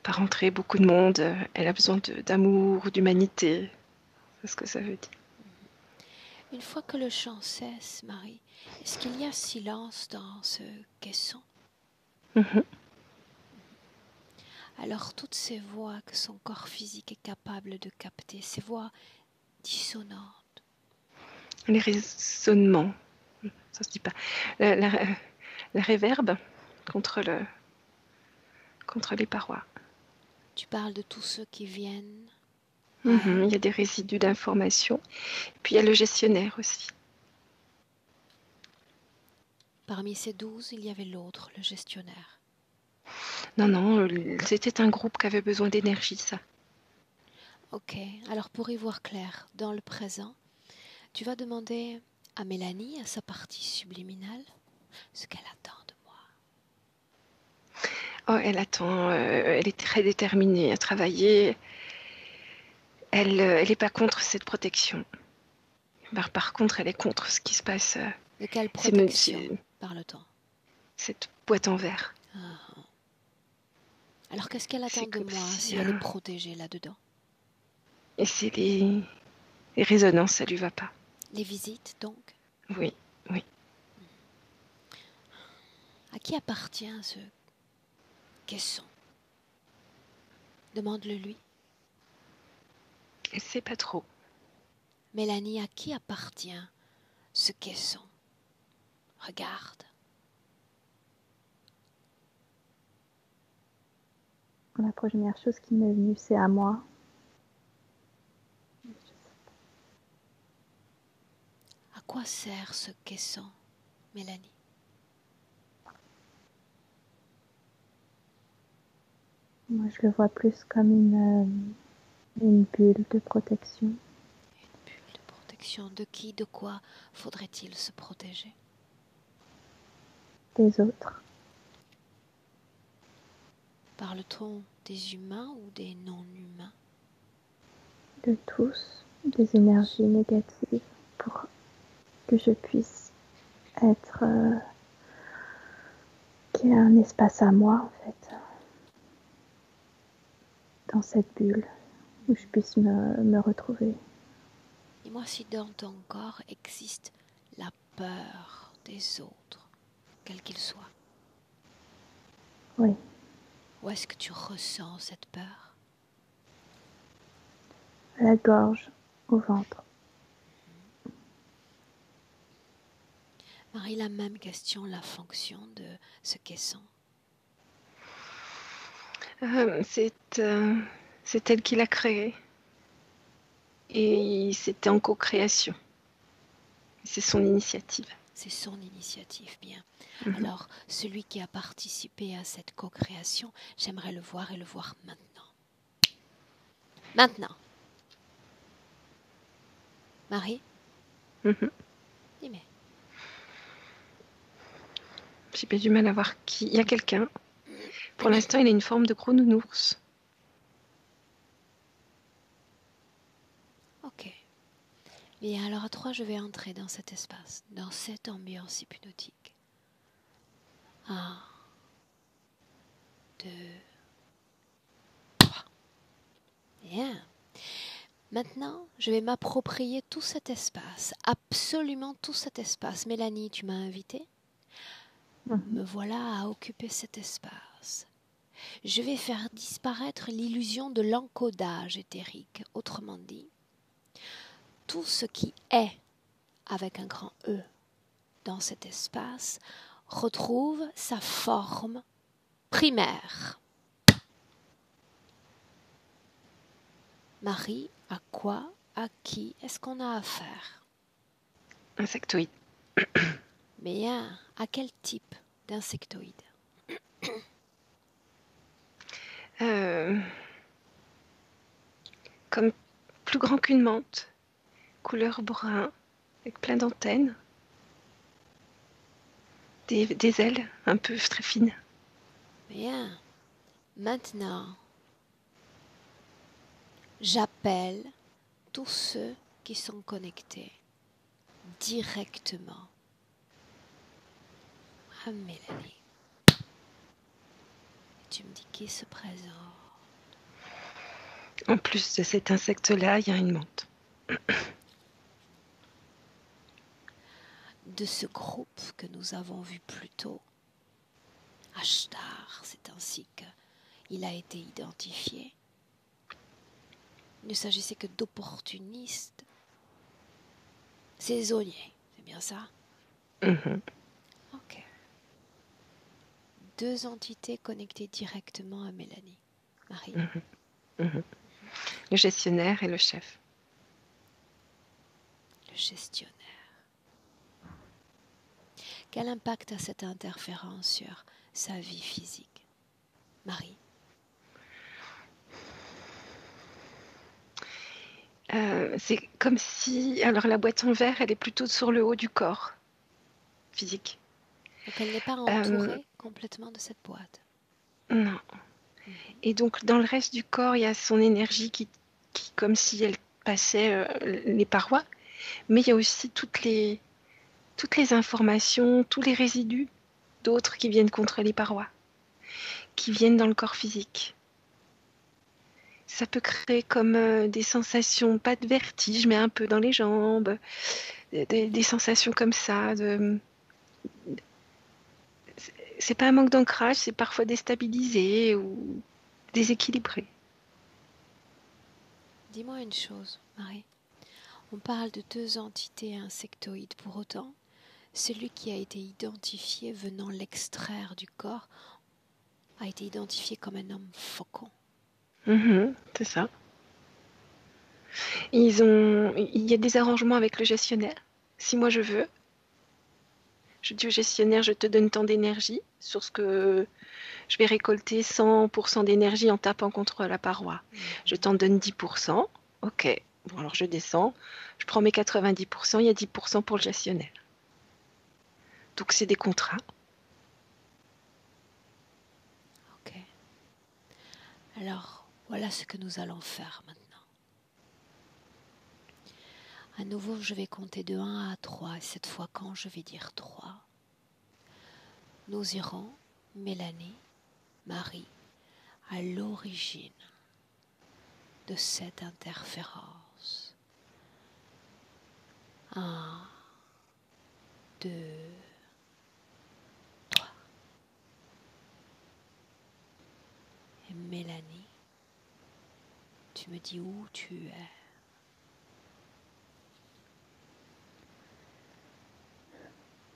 pas rentrer beaucoup de monde. Elle a besoin d'amour, d'humanité. C'est ce que ça veut dire. Une fois que le chant cesse, Marie, est-ce qu'il y a silence dans ce caisson? Alors toutes ces voix que son corps physique est capable de capter, ces voix dissonantes, Les résonnements. Ça se dit pas. La réverbe contre les parois. tu parles de tous ceux qui viennent. Il y a des résidus d'information. Puis il y a le gestionnaire aussi. Parmi ces 12, il y avait l'autre, le gestionnaire. Non, c'était un groupe qui avait besoin d'énergie, ça. Ok, alors pour y voir clair, dans le présent, tu vas demander à Mélanie, à sa partie subliminale, ce qu'elle attend de moi. Oh, elle attend, elle est très déterminée à travailler. Elle n'est pas contre cette protection. Par contre, elle est contre ce qui se passe. De quelle protection parle-t-on? Cette boîte en verre. Alors qu'est-ce qu'elle attend de moi si elle est protégée là-dedans? Et c'est les résonances, ça lui va pas. Les visites, donc? Oui. À qui appartient ce caisson? Demande-le lui. Elle sait pas trop. Mélanie, à qui appartient ce caisson? Regarde. La première chose qui m'est venue, c'est à moi. À quoi sert ce caisson, Mélanie? Moi, je le vois plus comme une bulle de protection. Une bulle de protection. De qui, de quoi faudrait-il se protéger? Des autres. Parle-t-on des humains ou des non-humains? De tous, des énergies négatives pour que je puisse être... qu'il y ait un espace à moi, en fait. Dans cette bulle, où je puisse me retrouver. Dis-moi si dans ton corps existe la peur des autres, quel qu'ils soient. Oui. Où est-ce que tu ressens cette peur? À la gorge, au ventre. Marie, la même question, la fonction de ce caisson. C'est elle qui l'a créé. Et c'était en co-création. C'est son initiative. C'est son initiative, bien. Alors, celui qui a participé à cette co-création, j'aimerais le voir et le voir maintenant. Maintenant. Marie? Dis-moi. J'ai pas du mal à voir qui. Il y a quelqu'un. Pour l'instant, il a une forme de gros nounours. Ok. Bien, alors à 3, je vais entrer dans cet espace, dans cette ambiance hypnotique. 1, 2, 3. Bien. Maintenant, je vais m'approprier tout cet espace, absolument tout cet espace. Mélanie, tu m'as invitée. Me voilà à occuper cet espace. je vais faire disparaître l'illusion de l'encodage éthérique. Autrement dit, tout ce qui est avec un grand E dans cet espace retrouve sa forme primaire. Marie, à quoi, à qui est-ce qu'on a affaire? Insectoïde. Bien, à quel type d'insectoïde? Comme plus grand qu'une menthe, couleur brun, avec plein d'antennes, des ailes un peu très fines. Bien, maintenant, j'appelle tous ceux qui sont connectés directement à Mélanie. Tu me dis qui se présente. En plus de cet insecte-là, il y a une menthe. De ce groupe que nous avons vu plus tôt, Ashtar, c'est ainsi qu'il a été identifié. Il ne s'agissait que d'opportunistes saisonniers, c'est bien ça? Ok. 2 entités connectées directement à Mélanie. Marie. Le gestionnaire et le chef. Le gestionnaire. Quel impact a cette interférence sur sa vie physique? Marie. C'est comme si... Alors la boîte en verre, elle est plutôt sur le haut du corps physique. Donc elle n'est pas entourée complètement de cette boîte. Non. Et donc dans le reste du corps, il y a son énergie qui comme si elle passait les parois. Mais il y a aussi toutes les informations, tous les résidus d'autres qui viennent contre les parois, qui viennent dans le corps physique. Ça peut créer comme des sensations, pas de vertige, mais un peu dans les jambes, des sensations comme ça. C'est pas un manque d'ancrage, c'est parfois déstabilisé ou déséquilibré. Dis-moi une chose, Marie. On parle de 2 entités insectoïdes. Pour autant, celui qui a été identifié venant l'extraire du corps a été identifié comme un homme faucon. C'est ça. Il y a des arrangements avec le gestionnaire. Si moi je veux, je dis au gestionnaire, je te donne tant d'énergie sur ce que je vais récolter 100% d'énergie en tapant contre la paroi. Je t'en donne 10%. Ok. Bon, alors je descends. Je prends mes 90%. Il y a 10% pour le gestionnaire. Donc c'est des contrats. Ok. Alors, voilà ce que nous allons faire maintenant. À nouveau, je vais compter de 1 à 3. Et cette fois, quand je vais dire 3, nous irons, Mélanie, Marie, à l'origine de cette interférence. 1, 2, 3. Et Mélanie, tu me dis où tu es.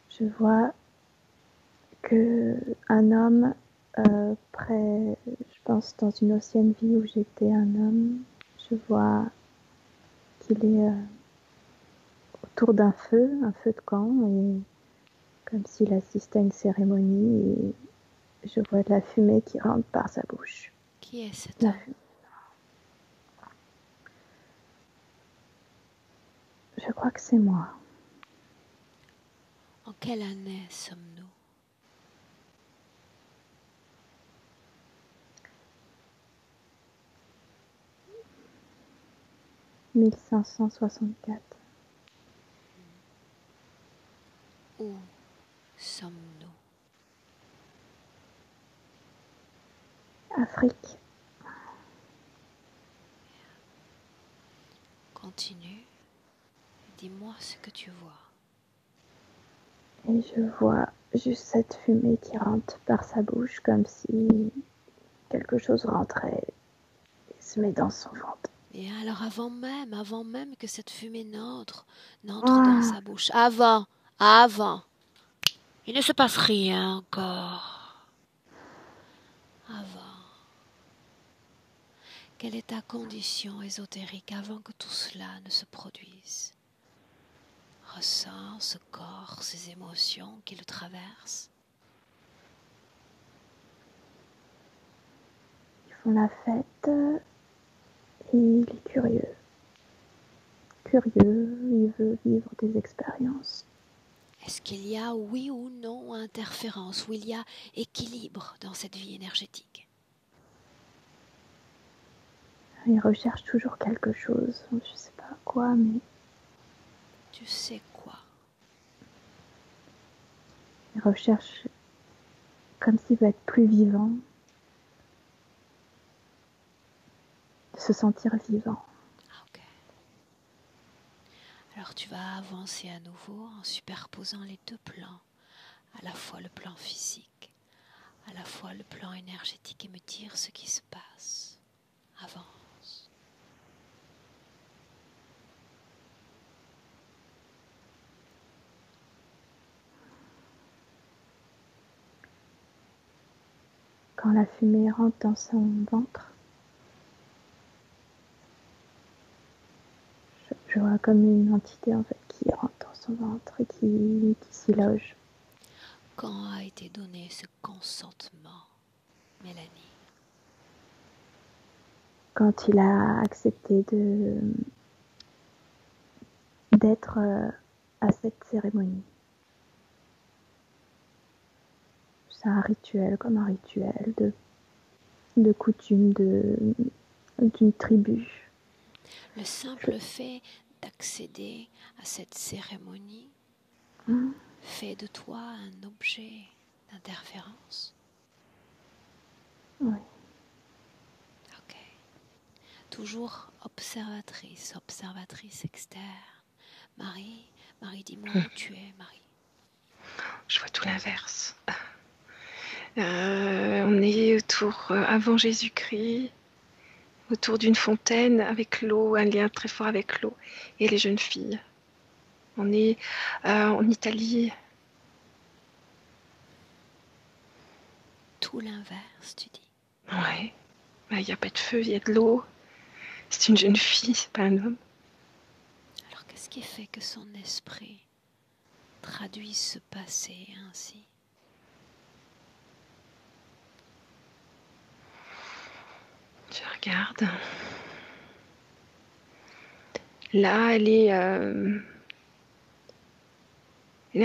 Je vois que un homme près, je pense dans une ancienne vie où j'étais un homme, je vois qu'il est autour d'un feu, un feu de camp, et comme s'il assistait à une cérémonie, et je vois de la fumée qui rentre par sa bouche. Qui est cet homme? Je crois que c'est moi. En quelle année sommes-nous? « 1564. Où sommes-nous? Afrique. Continue. Dis-moi ce que tu vois. Et je vois juste cette fumée qui rentre par sa bouche comme si quelque chose rentre et se met dans son ventre. Et alors avant même que cette fumée n'entre dans Ah, sa bouche, avant, il ne se passe rien encore. Avant, quelle est ta condition ésotérique avant que tout cela ne se produise? Ressens ce corps, ces émotions qui le traversent. ils font la fête et il est curieux. Il veut vivre des expériences. Est-ce qu'il y a oui ou non interférence, ou il y a équilibre dans cette vie énergétique? Il recherche toujours quelque chose, je ne sais pas quoi, mais Tu sais quoi? il recherche comme s'il veut être plus vivant, de se sentir vivant. Ok. Alors tu vas avancer à nouveau en superposant les deux plans, à la fois le plan physique, à la fois le plan énergétique, et me dire ce qui se passe. Avance. Quand la fumée rentre dans son ventre, je vois comme une entité en fait qui rentre dans son ventre et qui s'y loge. Quand a été donné ce consentement, Mélanie? Quand il a accepté d'être à cette cérémonie. C'est un rituel comme un rituel de coutume d'une tribu. Le simple fait d'accéder à cette cérémonie fait de toi un objet d'interférence? Oui. Ok. Toujours observatrice externe. Marie, dis-moi où tu es, Marie. Je vois tout l'inverse. On est avant Jésus-Christ, autour d'une fontaine avec l'eau, un lien très fort avec l'eau et les jeunes filles. On est en Italie. Tout l'inverse, tu dis. Ouais. Il n'y a pas de feu, il y a de l'eau. C'est une jeune fille, c'est pas un homme. Alors qu'est-ce qui fait que son esprit traduit ce passé ainsi? Je regarde. Là, elle est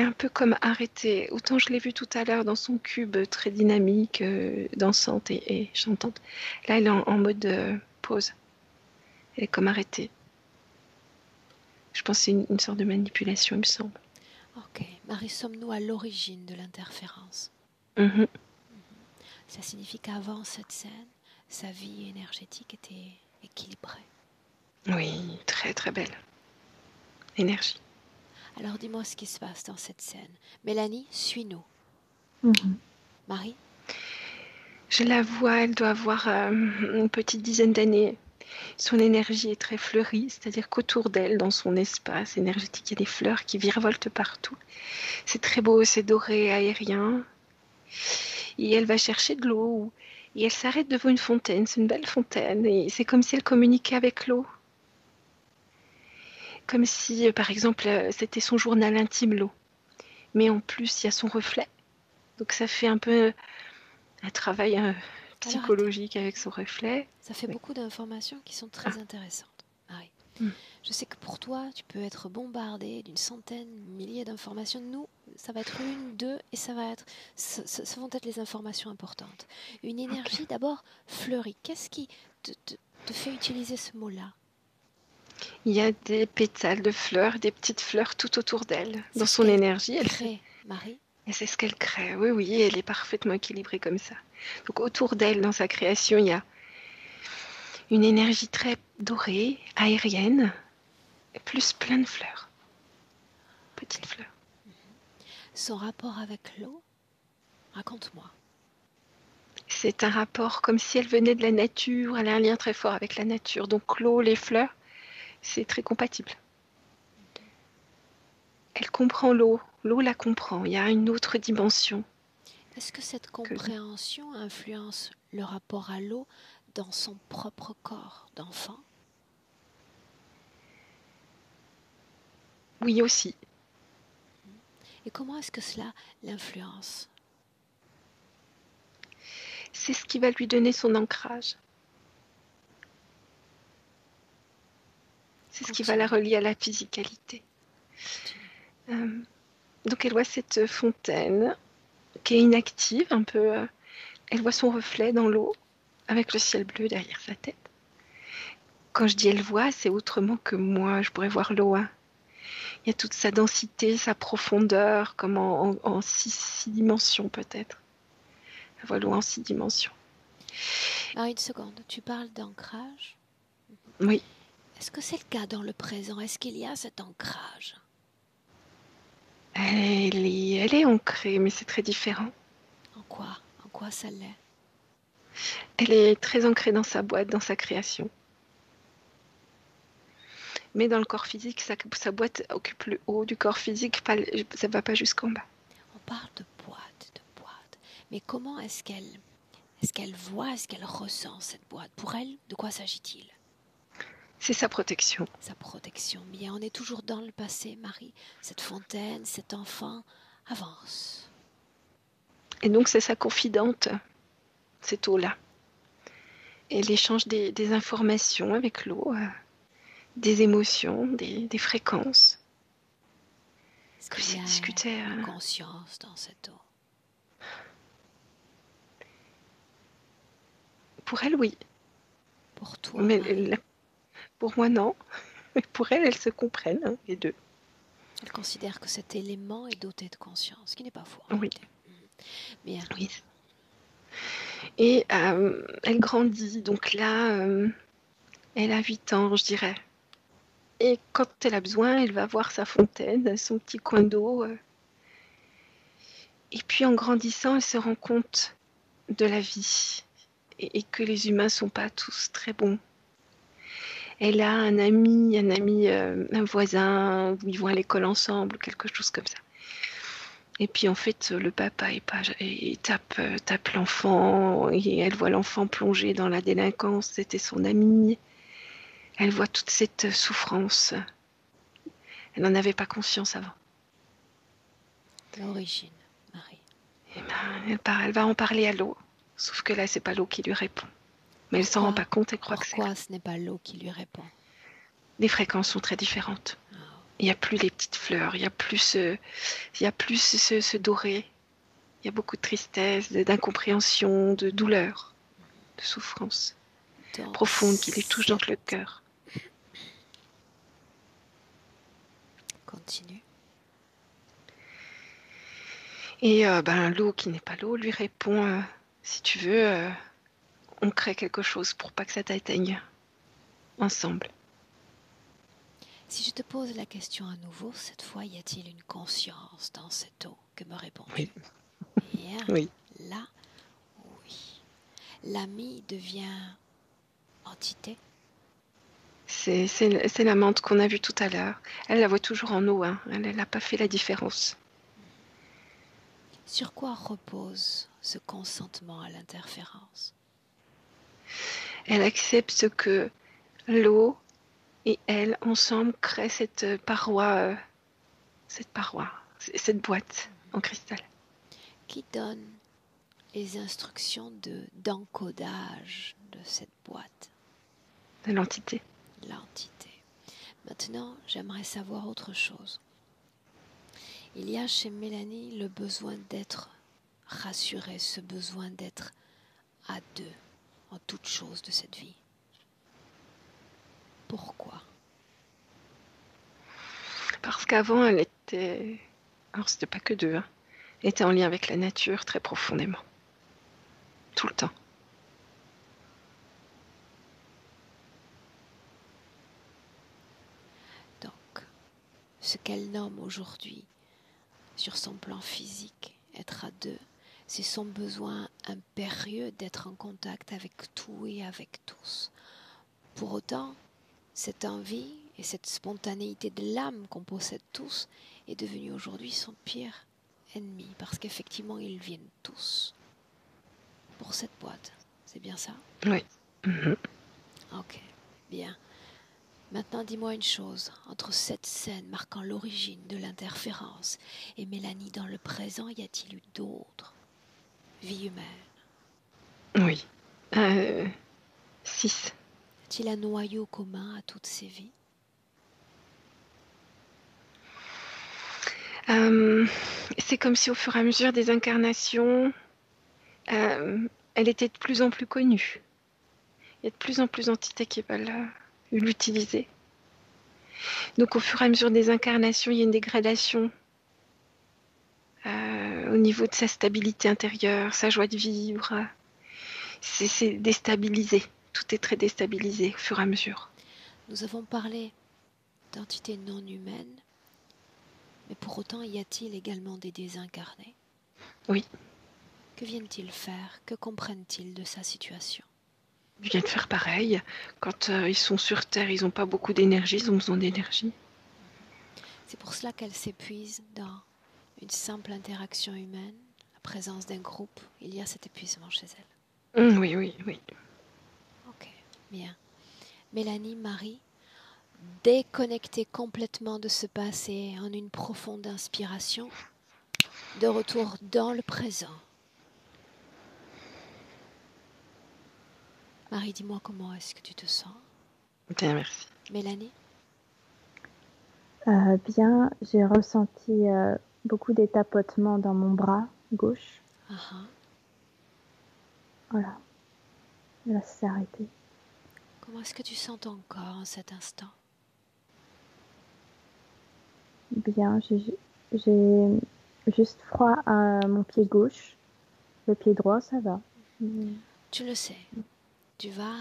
un peu comme arrêtée. Autant je l'ai vue tout à l'heure dans son cube très dynamique, dansante et chantante. Là, elle est en mode pause. Elle est comme arrêtée. Je pense que c'est une sorte de manipulation, il me semble. Ok, Marie, sommes-nous à l'origine de l'interférence? Mhm. Ça signifie qu'avant cette scène, sa vie énergétique était équilibrée. Oui, très très belle. Énergie. Alors dis-moi ce qui se passe dans cette scène. Mélanie, suis-nous. Marie? Je la vois, elle doit avoir une petite dizaine d'années. Son énergie est très fleurie, c'est-à-dire qu'autour d'elle, dans son espace énergétique, il y a des fleurs qui virevoltent partout. C'est très beau, c'est doré, aérien. Et elle va chercher de l'eau. Et elle s'arrête devant une fontaine, c'est une belle fontaine. Et c'est comme si elle communiquait avec l'eau. Comme si, par exemple, c'était son journal intime, l'eau. Mais en plus, il y a son reflet. Donc ça fait un peu un travail Alors attends, psychologique avec son reflet. ça fait Oui. beaucoup d'informations qui sont très intéressantes, Marie. Je sais que pour toi, tu peux être bombardé d'une centaine, milliers d'informations. Nous, ça va être une, deux, et ça vont être les informations importantes. Une énergie d'abord fleurie. Qu'est-ce qui te fait utiliser ce mot-là? Il y a des pétales de fleurs, des petites fleurs tout autour d'elle. C'est Dans ce son qu'elle énergie, crée, Marie. et c'est ce qu'elle crée. Oui, oui, elle est parfaitement équilibrée comme ça. Donc autour d'elle, dans sa création, il y a une énergie très dorée, aérienne, et plus plein de fleurs. Petites fleurs. Son rapport avec l'eau, raconte-moi. C'est un rapport comme si elle venait de la nature, elle a un lien très fort avec la nature. Donc l'eau, les fleurs, c'est très compatible. Elle comprend l'eau, l'eau la comprend, il y a une autre dimension. Est-ce que cette Que... compréhension influence le rapport à l'eau dans son propre corps d'enfant? Oui aussi. Et comment est-ce que cela l'influence? C'est ce qui va lui donner son ancrage. C'est ce qui va la relier à la physicalité. Donc elle voit cette fontaine qui est inactive, un peu. Elle voit son reflet dans l'eau, avec le ciel bleu derrière sa tête. Quand je dis elle voit, c'est autrement que moi, je pourrais voir l'eau. Hein. Il y a toute sa densité, sa profondeur, comme en six dimensions peut-être. Elle voit l'eau en 6 dimensions. Alors une seconde, tu parles d'ancrage? Oui. Est-ce que c'est le cas dans le présent? Est-ce qu'il y a cet ancrage? Elle est ancrée, mais c'est très différent. En quoi? En quoi ça l'est? Elle est très ancrée dans sa boîte, dans sa création. Mais dans le corps physique, sa boîte occupe le haut du corps physique, ça ne va pas jusqu'en bas. On parle de boîte, de boîte. Mais comment est-ce qu'elle voit, est-ce qu'elle ressent cette boîte? Pour elle, de quoi s'agit-il? C'est sa protection. Sa protection. Bien, on est toujours dans le passé, Marie. Cette fontaine, cet enfant avance. Et donc c'est sa confidente, cette eau-là. Elle échange des informations avec l'eau, des émotions, des fréquences. Est-ce qu'il y a Discuter. une conscience dans cette eau? Pour elle, oui. Pour toi, Mais Marie? pour moi, non. Pour elle, elles se comprennent, hein, les deux. Elle considère que cet élément est doté de conscience, ce qui n'est pas faux en Oui. réalité. Bien. Oui. Et elle grandit, donc là, elle a 8 ans, je dirais. Et quand elle a besoin, elle va voir sa fontaine, son petit coin d'eau. Et puis en grandissant, elle se rend compte de la vie et que les humains ne sont pas tous très bons. Elle a un ami, un voisin, où ils vont à l'école ensemble, quelque chose comme ça. Et puis en fait, le papa tape l'enfant et elle voit l'enfant plonger dans la délinquance. C'était son ami. Elle voit toute cette souffrance. Elle n'en avait pas conscience avant. L'origine, Marie. Et elle va en parler à l'eau. Sauf que là, c'est pas l'eau qui lui répond. Mais elle s'en rend pas compte et croit que c'est. Pourquoi ce n'est pas l'eau qui lui répond? Les fréquences sont très différentes. Il n'y a plus les petites fleurs, il n'y a plus ce doré. Il y a beaucoup de tristesse, d'incompréhension, de douleur, de souffrance profonde qui les touche dans le cœur. Continue. Et l'eau qui n'est pas l'eau lui répond, si tu veux, on crée quelque chose pour pas que ça t'atteigne. Ensemble. Si je te pose la question à nouveau, cette fois, y a-t-il une conscience dans cette eau? Que me réponds-tu? Oui. Bien. Oui. Là, oui. L'ami devient entité? C'est la menthe qu'on a vue tout à l'heure. Elle la voit toujours en eau, hein. Elle n'a pas fait la différence. Sur quoi repose ce consentement à l'interférence? Elle accepte que l'eau et elle, ensemble, créent cette paroi, cette boîte en cristal. Qui donne les instructions d'encodage de cette boîte? De l'entité. L'entité. Maintenant, j'aimerais savoir autre chose. Il y a chez Mélanie le besoin d'être rassurée, ce besoin d'être à deux en toute chose de cette vie. Pourquoi? Parce qu'avant, elle était... Alors, c'était pas que deux, hein. Elle était en lien avec la nature très profondément. Tout le temps. Donc, ce qu'elle nomme aujourd'hui, sur son plan physique, être à deux, C'est son besoin impérieux d'être en contact avec tout et avec tous. Pour autant, cette envie et cette spontanéité de l'âme qu'on possède tous est devenue aujourd'hui son pire ennemi, parce qu'effectivement, ils viennent tous pour cette boîte. C'est bien ça? Oui. Mhm. Ok, bien. Maintenant, dis-moi une chose. Entre cette scène marquant l'origine de l'interférence et Mélanie dans le présent, y a-t-il eu d'autres vies humaines? Oui. 6. Y a-t-il un noyau commun à toutes ces vies? C'est comme si au fur et à mesure des incarnations, elle était de plus en plus connue. Il y a de plus en plus d'entités qui veulent l'utiliser. Donc au fur et à mesure des incarnations, il y a une dégradation au niveau de sa stabilité intérieure, sa joie de vivre. C'est déstabilisé. Tout est très déstabilisé au fur et à mesure. Nous avons parlé d'entités non humaines, mais pour autant y a-t-il également des désincarnés? Oui. Que viennent-ils faire? Que comprennent-ils de sa situation? Ils viennent faire pareil. Quand ils sont sur Terre, ils n'ont pas beaucoup d'énergie, ils ont besoin d'énergie. C'est pour cela qu'elle s'épuise dans une simple interaction humaine, la présence d'un groupe. Il y a cet épuisement chez elle. Oui, oui, oui. Ok, bien. Mélanie, Marie, déconnectée complètement de ce passé en une profonde inspiration, de retour dans le présent. Marie, dis-moi comment est-ce que tu te sens? Bien, merci. Mélanie? Bien, j'ai ressenti beaucoup des tapotements dans mon bras gauche. Voilà. Et là, ça s'est arrêté. Comment est-ce que tu sens ton corps en cet instant? Bien, j'ai juste froid à mon pied gauche. Le pied droit, ça va. Tu le sais, tu vas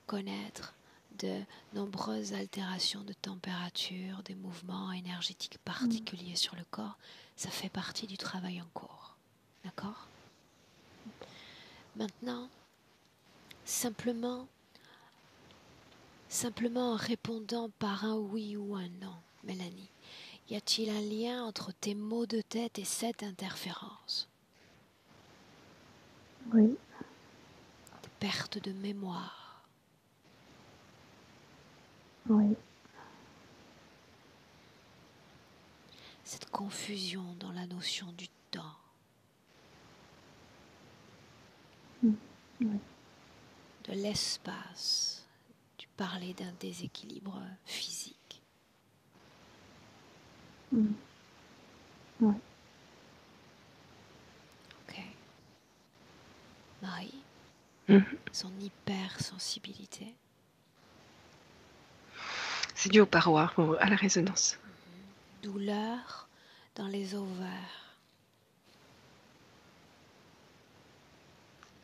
connaître de nombreuses altérations de température, des mouvements énergétiques particuliers sur le corps. Ça fait partie du travail en cours. D'accord? Maintenant, simplement en répondant par un oui ou un non, Mélanie, y a-t-il un lien entre tes maux de tête et cette interférence? Oui. Des pertes de mémoire? Oui. Cette confusion dans la notion du temps? Oui. De l'espace? Tu parlais d'un déséquilibre physique. Oui. Ok. Marie, son hypersensibilité. C'est dû aux parois, à la résonance. Douleur dans les ovaires.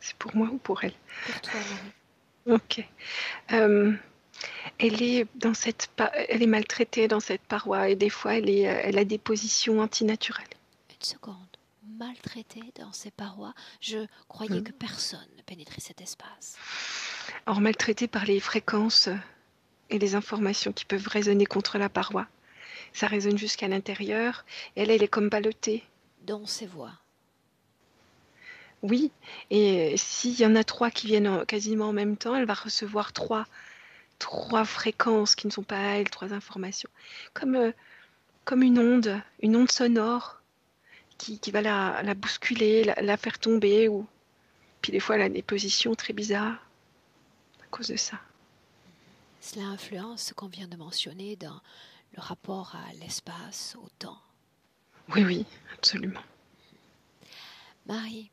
C'est pour moi ou pour elle? Pour toi, Marie. Ok. Elle est maltraitée dans cette paroi et des fois elle a des positions antinaturelles. Une seconde. Maltraitée dans ses parois, je croyais que personne ne pénétrait cet espace. Or maltraitée par les fréquences et les informations qui peuvent résonner contre la paroi. Ça résonne jusqu'à l'intérieur et elle est comme ballottée. Dans ses voix. Oui, et s'il y en a 3 qui viennent quasiment en même temps, elle va recevoir trois fréquences qui ne sont pas à elle, 3 informations. Comme une onde sonore qui va la bousculer, la faire tomber. Puis des fois, elle a des positions très bizarres à cause de ça. Cela influence ce qu'on vient de mentionner dans le rapport à l'espace, au temps. Oui, oui, absolument. Marie,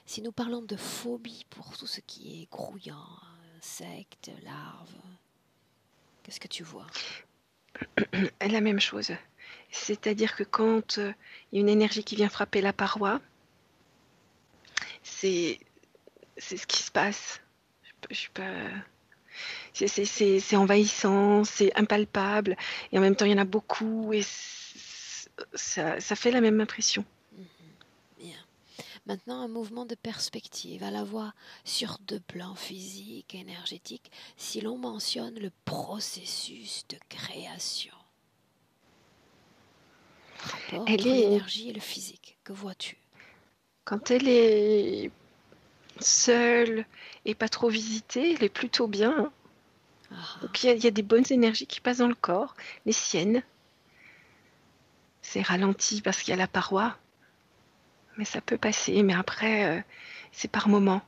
si nous parlons de phobie pour tout ce qui est grouillant, insectes, larves, qu'est-ce que tu vois? La même chose. C'est-à-dire que quand il y a une énergie qui vient frapper la paroi, c'est ce qui se passe. Je suis pas... C'est envahissant, c'est impalpable, et en même temps il y en a beaucoup, et ça fait la même impression. Bien. Maintenant, un mouvement de perspective à la fois sur deux plans physiques et énergétiques, si l'on mentionne le processus de création. Rapport Elle entre est, l'énergie et le physique, que vois-tu? quand elle est seule et pas trop visitée, elle est plutôt bien, hein. Ah, Donc il y a des bonnes énergies qui passent dans le corps, les siennes. C'est ralenti parce qu'il y a la paroi, mais ça peut passer. Mais après, c'est par moment.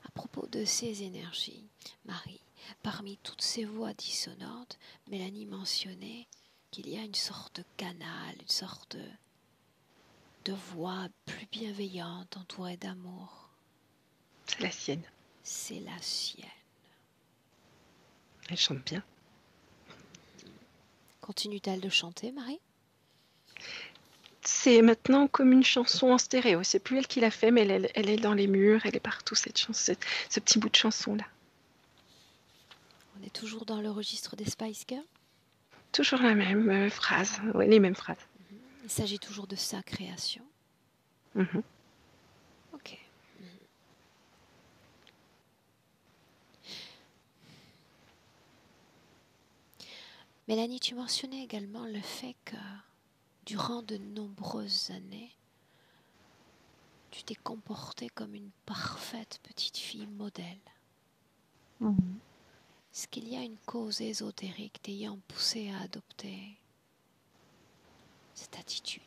à propos de ces énergies, Marie, parmi toutes ces voix dissonantes, Mélanie mentionnait qu'il y a une sorte de canal, une sorte de voix plus bienveillante, entourée d'amour. C'est la sienne. C'est la sienne. Elle chante bien. Continue-t-elle de chanter, Marie? C'est maintenant comme une chanson en stéréo. C'est plus elle qui l'a fait, mais elle est dans les murs, elle est partout, cette chanson, ce petit bout de chanson-là. On est toujours dans le registre des Spice Girls. Toujours la même phrase, ouais, les mêmes phrases. Il s'agit toujours de sa création. Mhm. Ok. Mélanie, tu mentionnais également le fait que durant de nombreuses années, tu t'es comportée comme une parfaite petite fille modèle. Mhm. Est-ce qu'il y a une cause ésotérique t'ayant poussée à adopter cette attitude,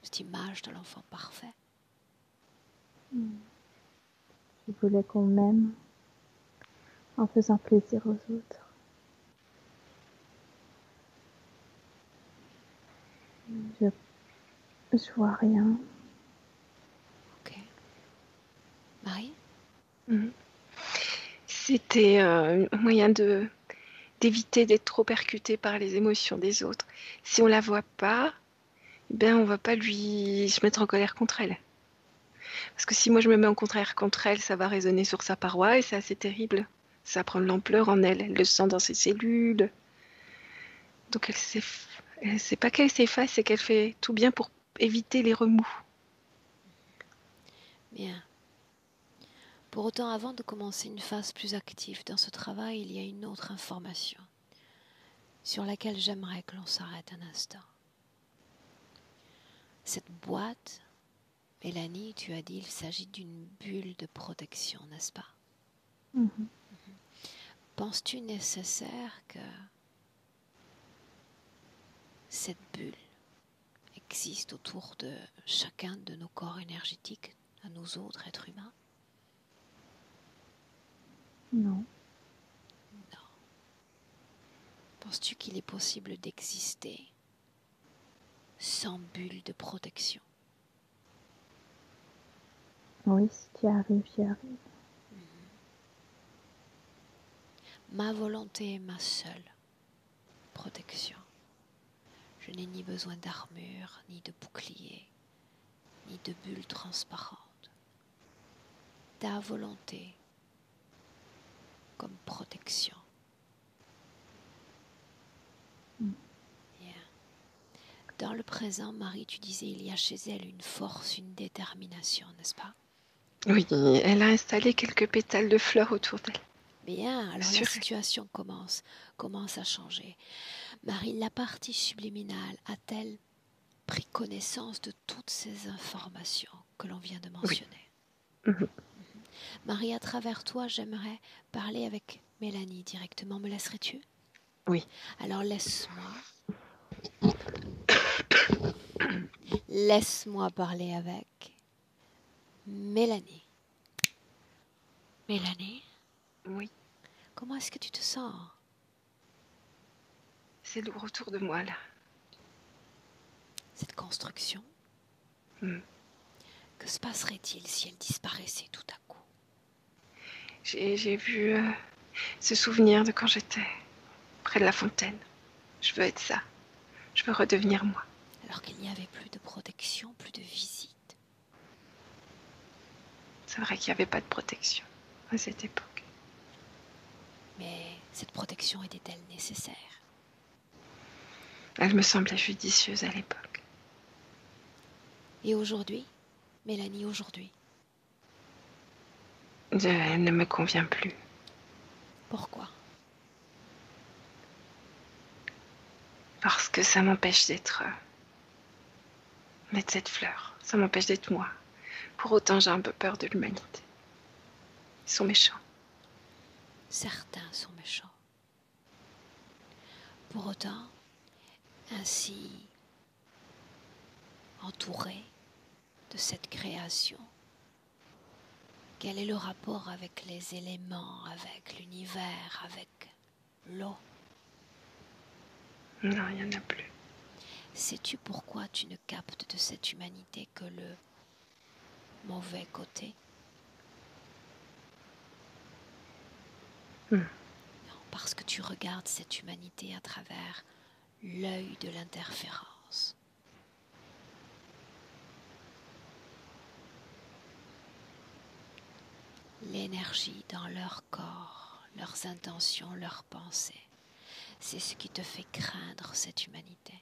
cette image de l'enfant parfait? Je voulais qu'on m'aime en faisant plaisir aux autres. Je vois rien. Ok. Marie? Mhm. C'était un moyen d'éviter d'être trop percuté par les émotions des autres. Si on la voit pas, ben on va pas lui se mettre en colère contre elle. Parce que si moi je me mets en contraire contre elle, ça va résonner sur sa paroi et c'est assez terrible. Ça prend de l'ampleur en elle. Elle le sent dans ses cellules. Donc c'est pas qu'elle s'efface, c'est qu'elle fait tout bien pour éviter les remous. Bien. Pour autant, avant de commencer une phase plus active dans ce travail, il y a une autre information sur laquelle j'aimerais que l'on s'arrête un instant. Cette boîte, Mélanie, tu as dit il s'agit d'une bulle de protection, n'est-ce pas? Mhm. Penses-tu nécessaire que cette bulle existe autour de chacun de nos corps énergétiques, à nous autres êtres humains? Non. Non. Penses-tu qu'il est possible d'exister sans bulle de protection? Oui, si tu y arrives, j'y arrive. Ma volonté est ma seule protection. Je n'ai ni besoin d'armure, ni de bouclier, ni de bulle transparente. Ta volonté comme protection. Bien. Dans le présent, Marie, tu disais, il y a chez elle une force, une détermination, n'est-ce pas? Oui, elle a installé quelques pétales de fleurs autour d'elle. Bien, alors la Sur elle. situation commence à changer. Marie, la partie subliminale a-t-elle pris connaissance de toutes ces informations que l'on vient de mentionner? Mhm. Marie, à travers toi, j'aimerais parler avec Mélanie directement. Me laisserais-tu? Oui. Alors laisse-moi parler avec Mélanie. Mélanie, Oui, comment est-ce que tu te sens? c'est lourd autour de moi là. Cette construction, Mhm. que se passerait-il si elle disparaissait tout à coup? J'ai vu ce souvenir de quand j'étais près de la fontaine. Je veux être ça. Je veux redevenir moi. Alors qu'il n'y avait plus de protection, plus de visite. C'est vrai qu'il n'y avait pas de protection à cette époque. Mais cette protection était-elle nécessaire? Elle me semblait judicieuse à l'époque. Et aujourd'hui, Mélanie, aujourd'hui, Elle ne me convient plus. pourquoi? Parce que ça m'empêche d'être cette fleur. Ça m'empêche d'être moi. Pour autant, j'ai un peu peur de l'humanité. Ils sont méchants. Certains sont méchants. Pour autant, ainsi entouré de cette création, quel est le rapport avec les éléments, avec l'univers, avec l'eau? Non, il n'y en a plus. Sais-tu pourquoi tu ne captes de cette humanité que le mauvais côté? Non, parce que tu regardes cette humanité à travers l'œil de l'interférence. L'énergie dans leur corps, leurs intentions, leurs pensées, c'est ce qui te fait craindre cette humanité.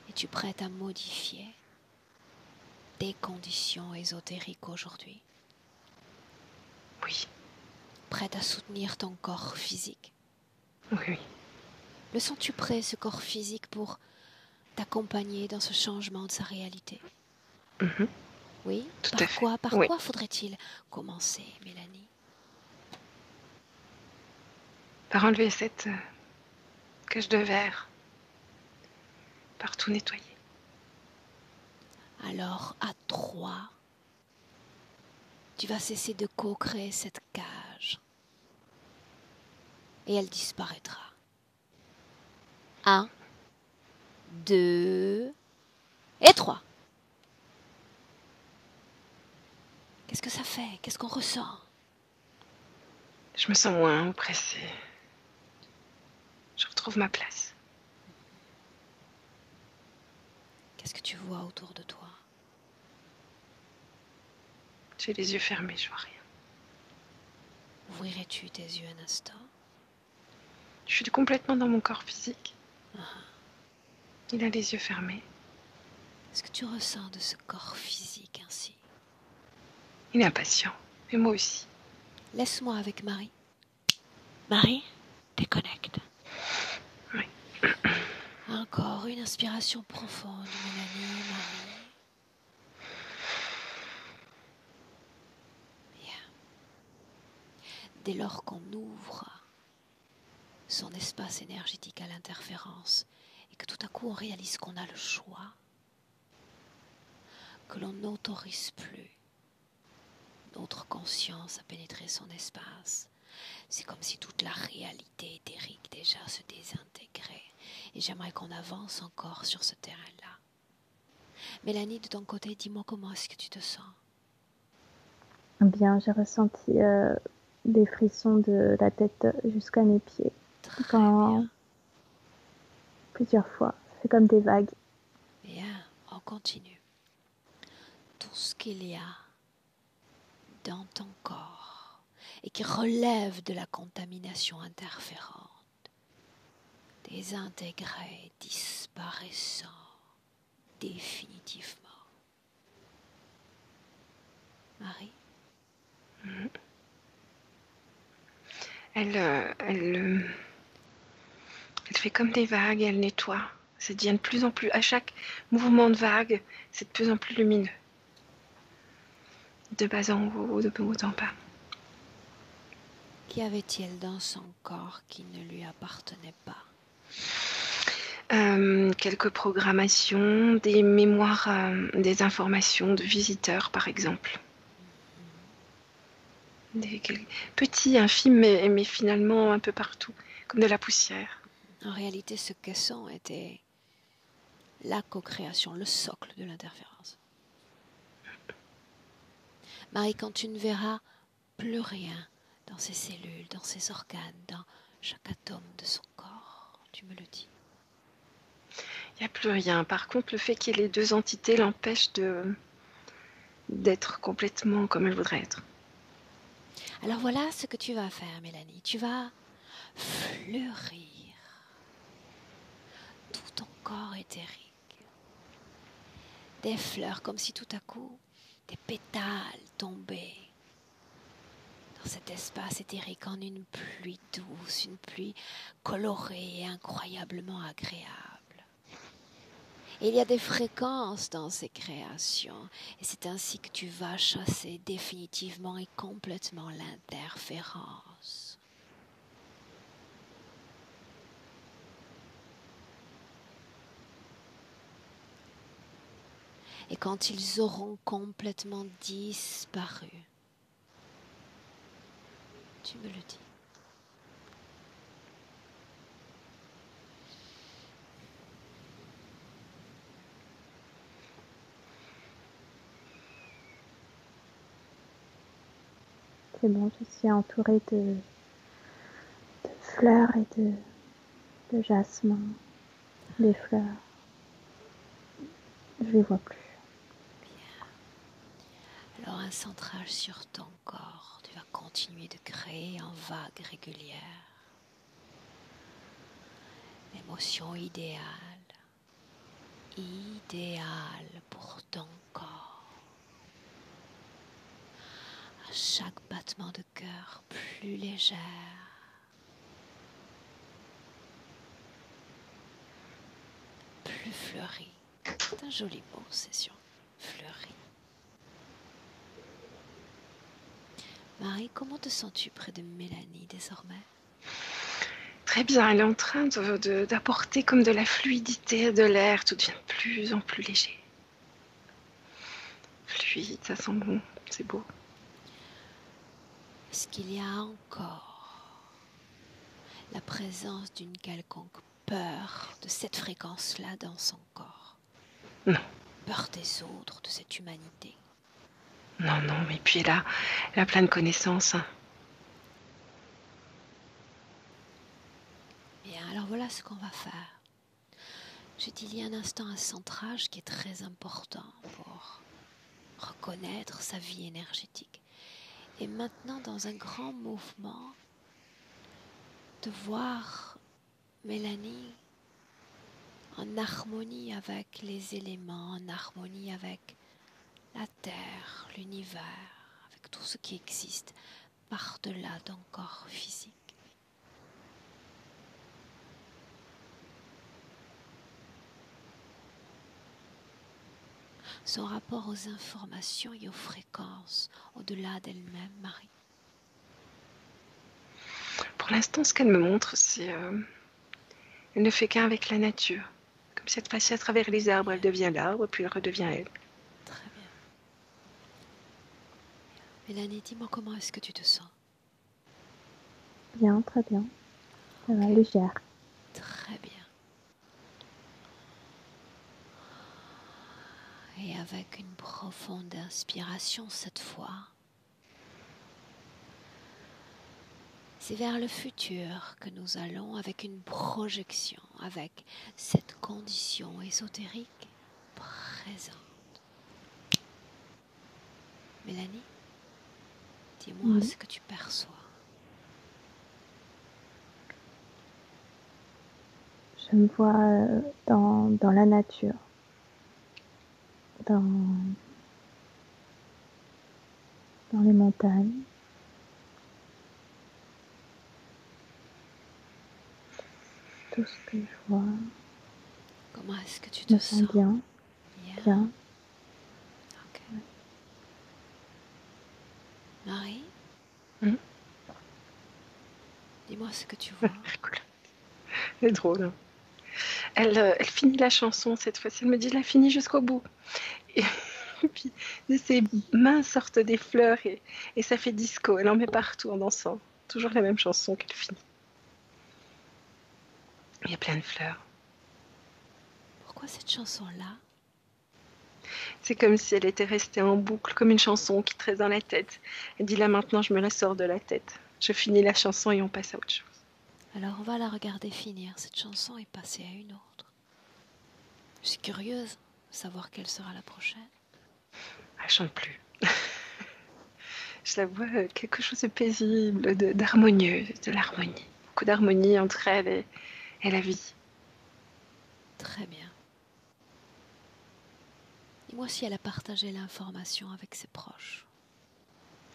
Es-tu prête à modifier tes conditions ésotériques aujourd'hui? Oui. Prête à soutenir ton corps physique? Oui. Le sens-tu prêt, ce corps physique, pour t'accompagner dans ce changement de sa réalité? Oui. Tout à fait. Par quoi faudrait-il commencer, Mélanie? Par enlever cette cage de verre. Par tout nettoyer. Alors, à 3, tu vas cesser de co-créer cette cage. Et elle disparaîtra. 1, 2 et 3. Qu'est-ce que ça fait? Qu'est-ce qu'on ressent? Je me sens moins oppressée. Je retrouve ma place. Qu'est-ce que tu vois autour de toi? J'ai les yeux fermés, je vois rien. Ouvrirais-tu tes yeux un instant? Je suis complètement dans mon corps physique. Il a les yeux fermés. Qu'est-ce que tu ressens de ce corps physique ainsi? Il est impatient. Et moi aussi. Laisse-moi avec Marie. Marie, déconnecte. Oui. Encore une inspiration profonde, Mélanie, Marie. Bien. Dès lors qu'on ouvre son espace énergétique à l'interférence et que tout à coup on réalise qu'on a le choix, que l'on n'autorise plus notre conscience à pénétrer son espace, c'est comme si toute la réalité éthérique déjà se désintégrait. Et j'aimerais qu'on avance encore sur ce terrain-là. Mélanie, de ton côté, dis-moi comment est-ce que tu te sens? Bien, j'ai ressenti des frissons de la tête jusqu'à mes pieds. Très bien. Plusieurs fois. C'est comme des vagues. Bien, on continue. Tout ce qu'il y a dans ton corps et qui relève de la contamination interférente, désintégré, disparaissant définitivement. Marie? Elle fait comme des vagues, elle nettoie. Ça devient de plus en plus, à chaque mouvement de vague, c'est de plus en plus lumineux. De bas en haut, de haut en bas. Qu'y avait-il dans son corps qui ne lui appartenait pas? Quelques programmations, des mémoires, des informations de visiteurs par exemple. Des petits, infimes, mais finalement un peu partout, comme de la poussière. En réalité, ce caisson était la co-création, le socle de l'interférence. Marie, quand tu ne verras plus rien dans ses cellules, dans ses organes, dans chaque atome de son corps, tu me le dis. Il n'y a plus rien. Par contre, le fait qu'il y ait les deux entités l'empêche d'être complètement comme elle voudrait être. Alors voilà ce que tu vas faire, Mélanie. Tu vas fleurir encore éthérique. Des fleurs comme si tout à coup des pétales tombaient dans cet espace éthérique en une pluie douce, une pluie colorée et incroyablement agréable. Et il y a des fréquences dans ces créations, et c'est ainsi que tu vas chasser définitivement et complètement l'interférence. Et quand ils auront complètement disparu, tu me le dis. C'est bon, je suis entourée de fleurs et de jasmin, des fleurs. Je les vois plus. Bien. Alors un centrage sur ton corps, tu vas continuer de créer en vagues régulières. L'émotion idéale pour ton corps. À chaque battement de cœur plus légère. Plus fleuri. C'est un joli mot, c'est fleuri. Marie, comment te sens-tu près de Mélanie désormais? Très bien, elle est en train d'apporter comme de la fluidité de l'air, tout devient de plus en plus léger. Fluide, ça sent bon, c'est beau. Est-ce qu'il y a encore la présence d'une quelconque peur de cette fréquence-là dans son corps? Non. Peur des autres, de cette humanité? Non, mais puis elle a plein de connaissances. Bien, alors voilà ce qu'on va faire. J'ai dit il y a un instant un centrage qui est très important pour reconnaître sa vie énergétique. Et maintenant, dans un grand mouvement, de voir Mélanie en harmonie avec les éléments, en harmonie avec la terre, l'univers, avec tout ce qui existe par-delà ton corps physique. Son rapport aux informations et aux fréquences au-delà d'elle-même, Marie. Pour l'instant, ce qu'elle me montre, c'est elle ne fait qu'un avec la nature. Comme si elle passait à travers les arbres, elle devient l'arbre, puis elle redevient elle. Très bien. Mélanie, dis-moi comment est-ce que tu te sens? Bien, très bien. Ça va, légère. Très bien. Et avec une profonde inspiration cette fois, c'est vers le futur que nous allons avec une projection, avec cette condition ésotérique présente. Mélanie, dis-moi ce que tu perçois. Je me vois dans la nature, dans les montagnes. Tout ce que je vois. Comment est-ce que tu te sens? Bien. Bien. Ok. Marie, dis-moi ce que tu vois. C'est drôle. Hein. Elle finit la chanson cette fois-ci. Elle me dit, elle a fini jusqu'au bout. Et puis de ses mains sortent des fleurs et ça fait disco. Elle en met partout en dansant. Toujours la même chanson qu'elle finit. Il y a plein de fleurs. Pourquoi cette chanson-là? C'est comme si elle était restée en boucle, comme une chanson qui te reste dans la tête. Elle dit là maintenant, je me la sors de la tête. Je finis la chanson et on passe à autre chose. Alors on va la regarder finir cette chanson et passer à une autre. Je suis curieuse de savoir quelle sera la prochaine. Elle chante plus. Je la vois quelque chose de paisible, d'harmonieux, de l'harmonie. Beaucoup d'harmonie entre elle et la vie. Très bien. Dis-moi si elle a partagé l'information avec ses proches.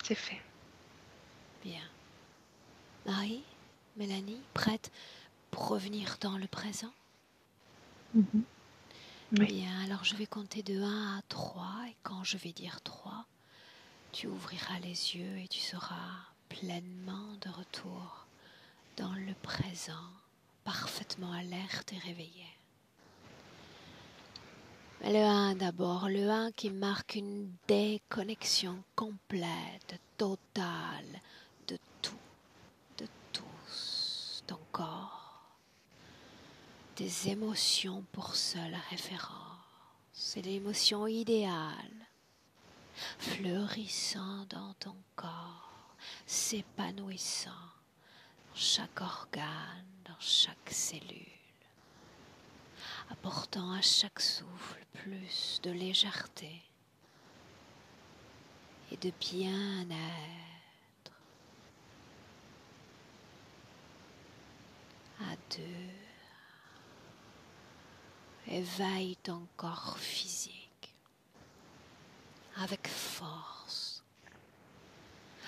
C'est fait. Bien. Marie, Mélanie, prête pour revenir dans le présent? Mhm. Oui. Bien, alors je vais compter de 1 à 3 et quand je vais dire 3, tu ouvriras les yeux et tu seras pleinement de retour dans le présent, parfaitement alerte et réveillée. Mais le 1 d'abord, le 1 qui marque une déconnexion complète, totale de tout, de tous, ton corps, tes émotions pour seule référence. C'est l'émotion idéale, fleurissant dans ton corps, s'épanouissant dans chaque organe, dans chaque cellule, apportant à chaque souffle plus de légèreté et de bien-être. À 2, éveille ton corps physique avec force,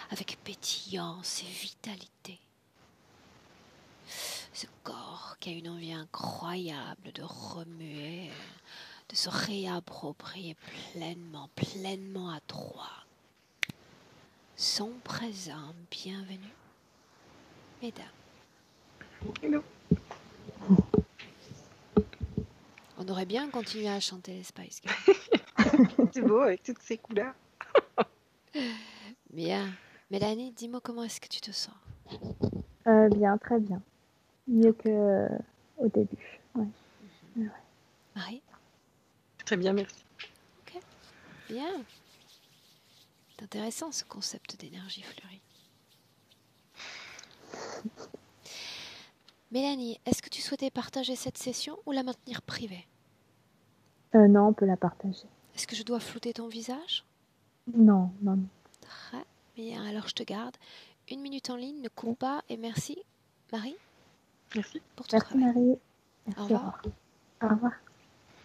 avec pétillance et vitalité. Ce corps qui a une envie incroyable de remuer, de se réapproprier pleinement à 3. Son présent, bienvenue, mesdames. Hello. On aurait bien continué à chanter les Spice Girls. C'est beau avec toutes ces couleurs. Bien. Mélanie, dis-moi comment est-ce que tu te sens? Bien, très bien. Mieux que au début. Ouais. Ouais. Marie? Très bien, merci. Ok, bien. C'est intéressant ce concept d'énergie fleurie. Mélanie, est-ce que tu souhaitais partager cette session ou la maintenir privée? Non, on peut la partager. Est-ce que je dois flouter ton visage? Non, non, non. Très bien, alors je te garde. 1 minute en ligne, ne coupe pas et merci Marie Merci. pour ton Merci travail. Marie. Merci, Au revoir. Au revoir.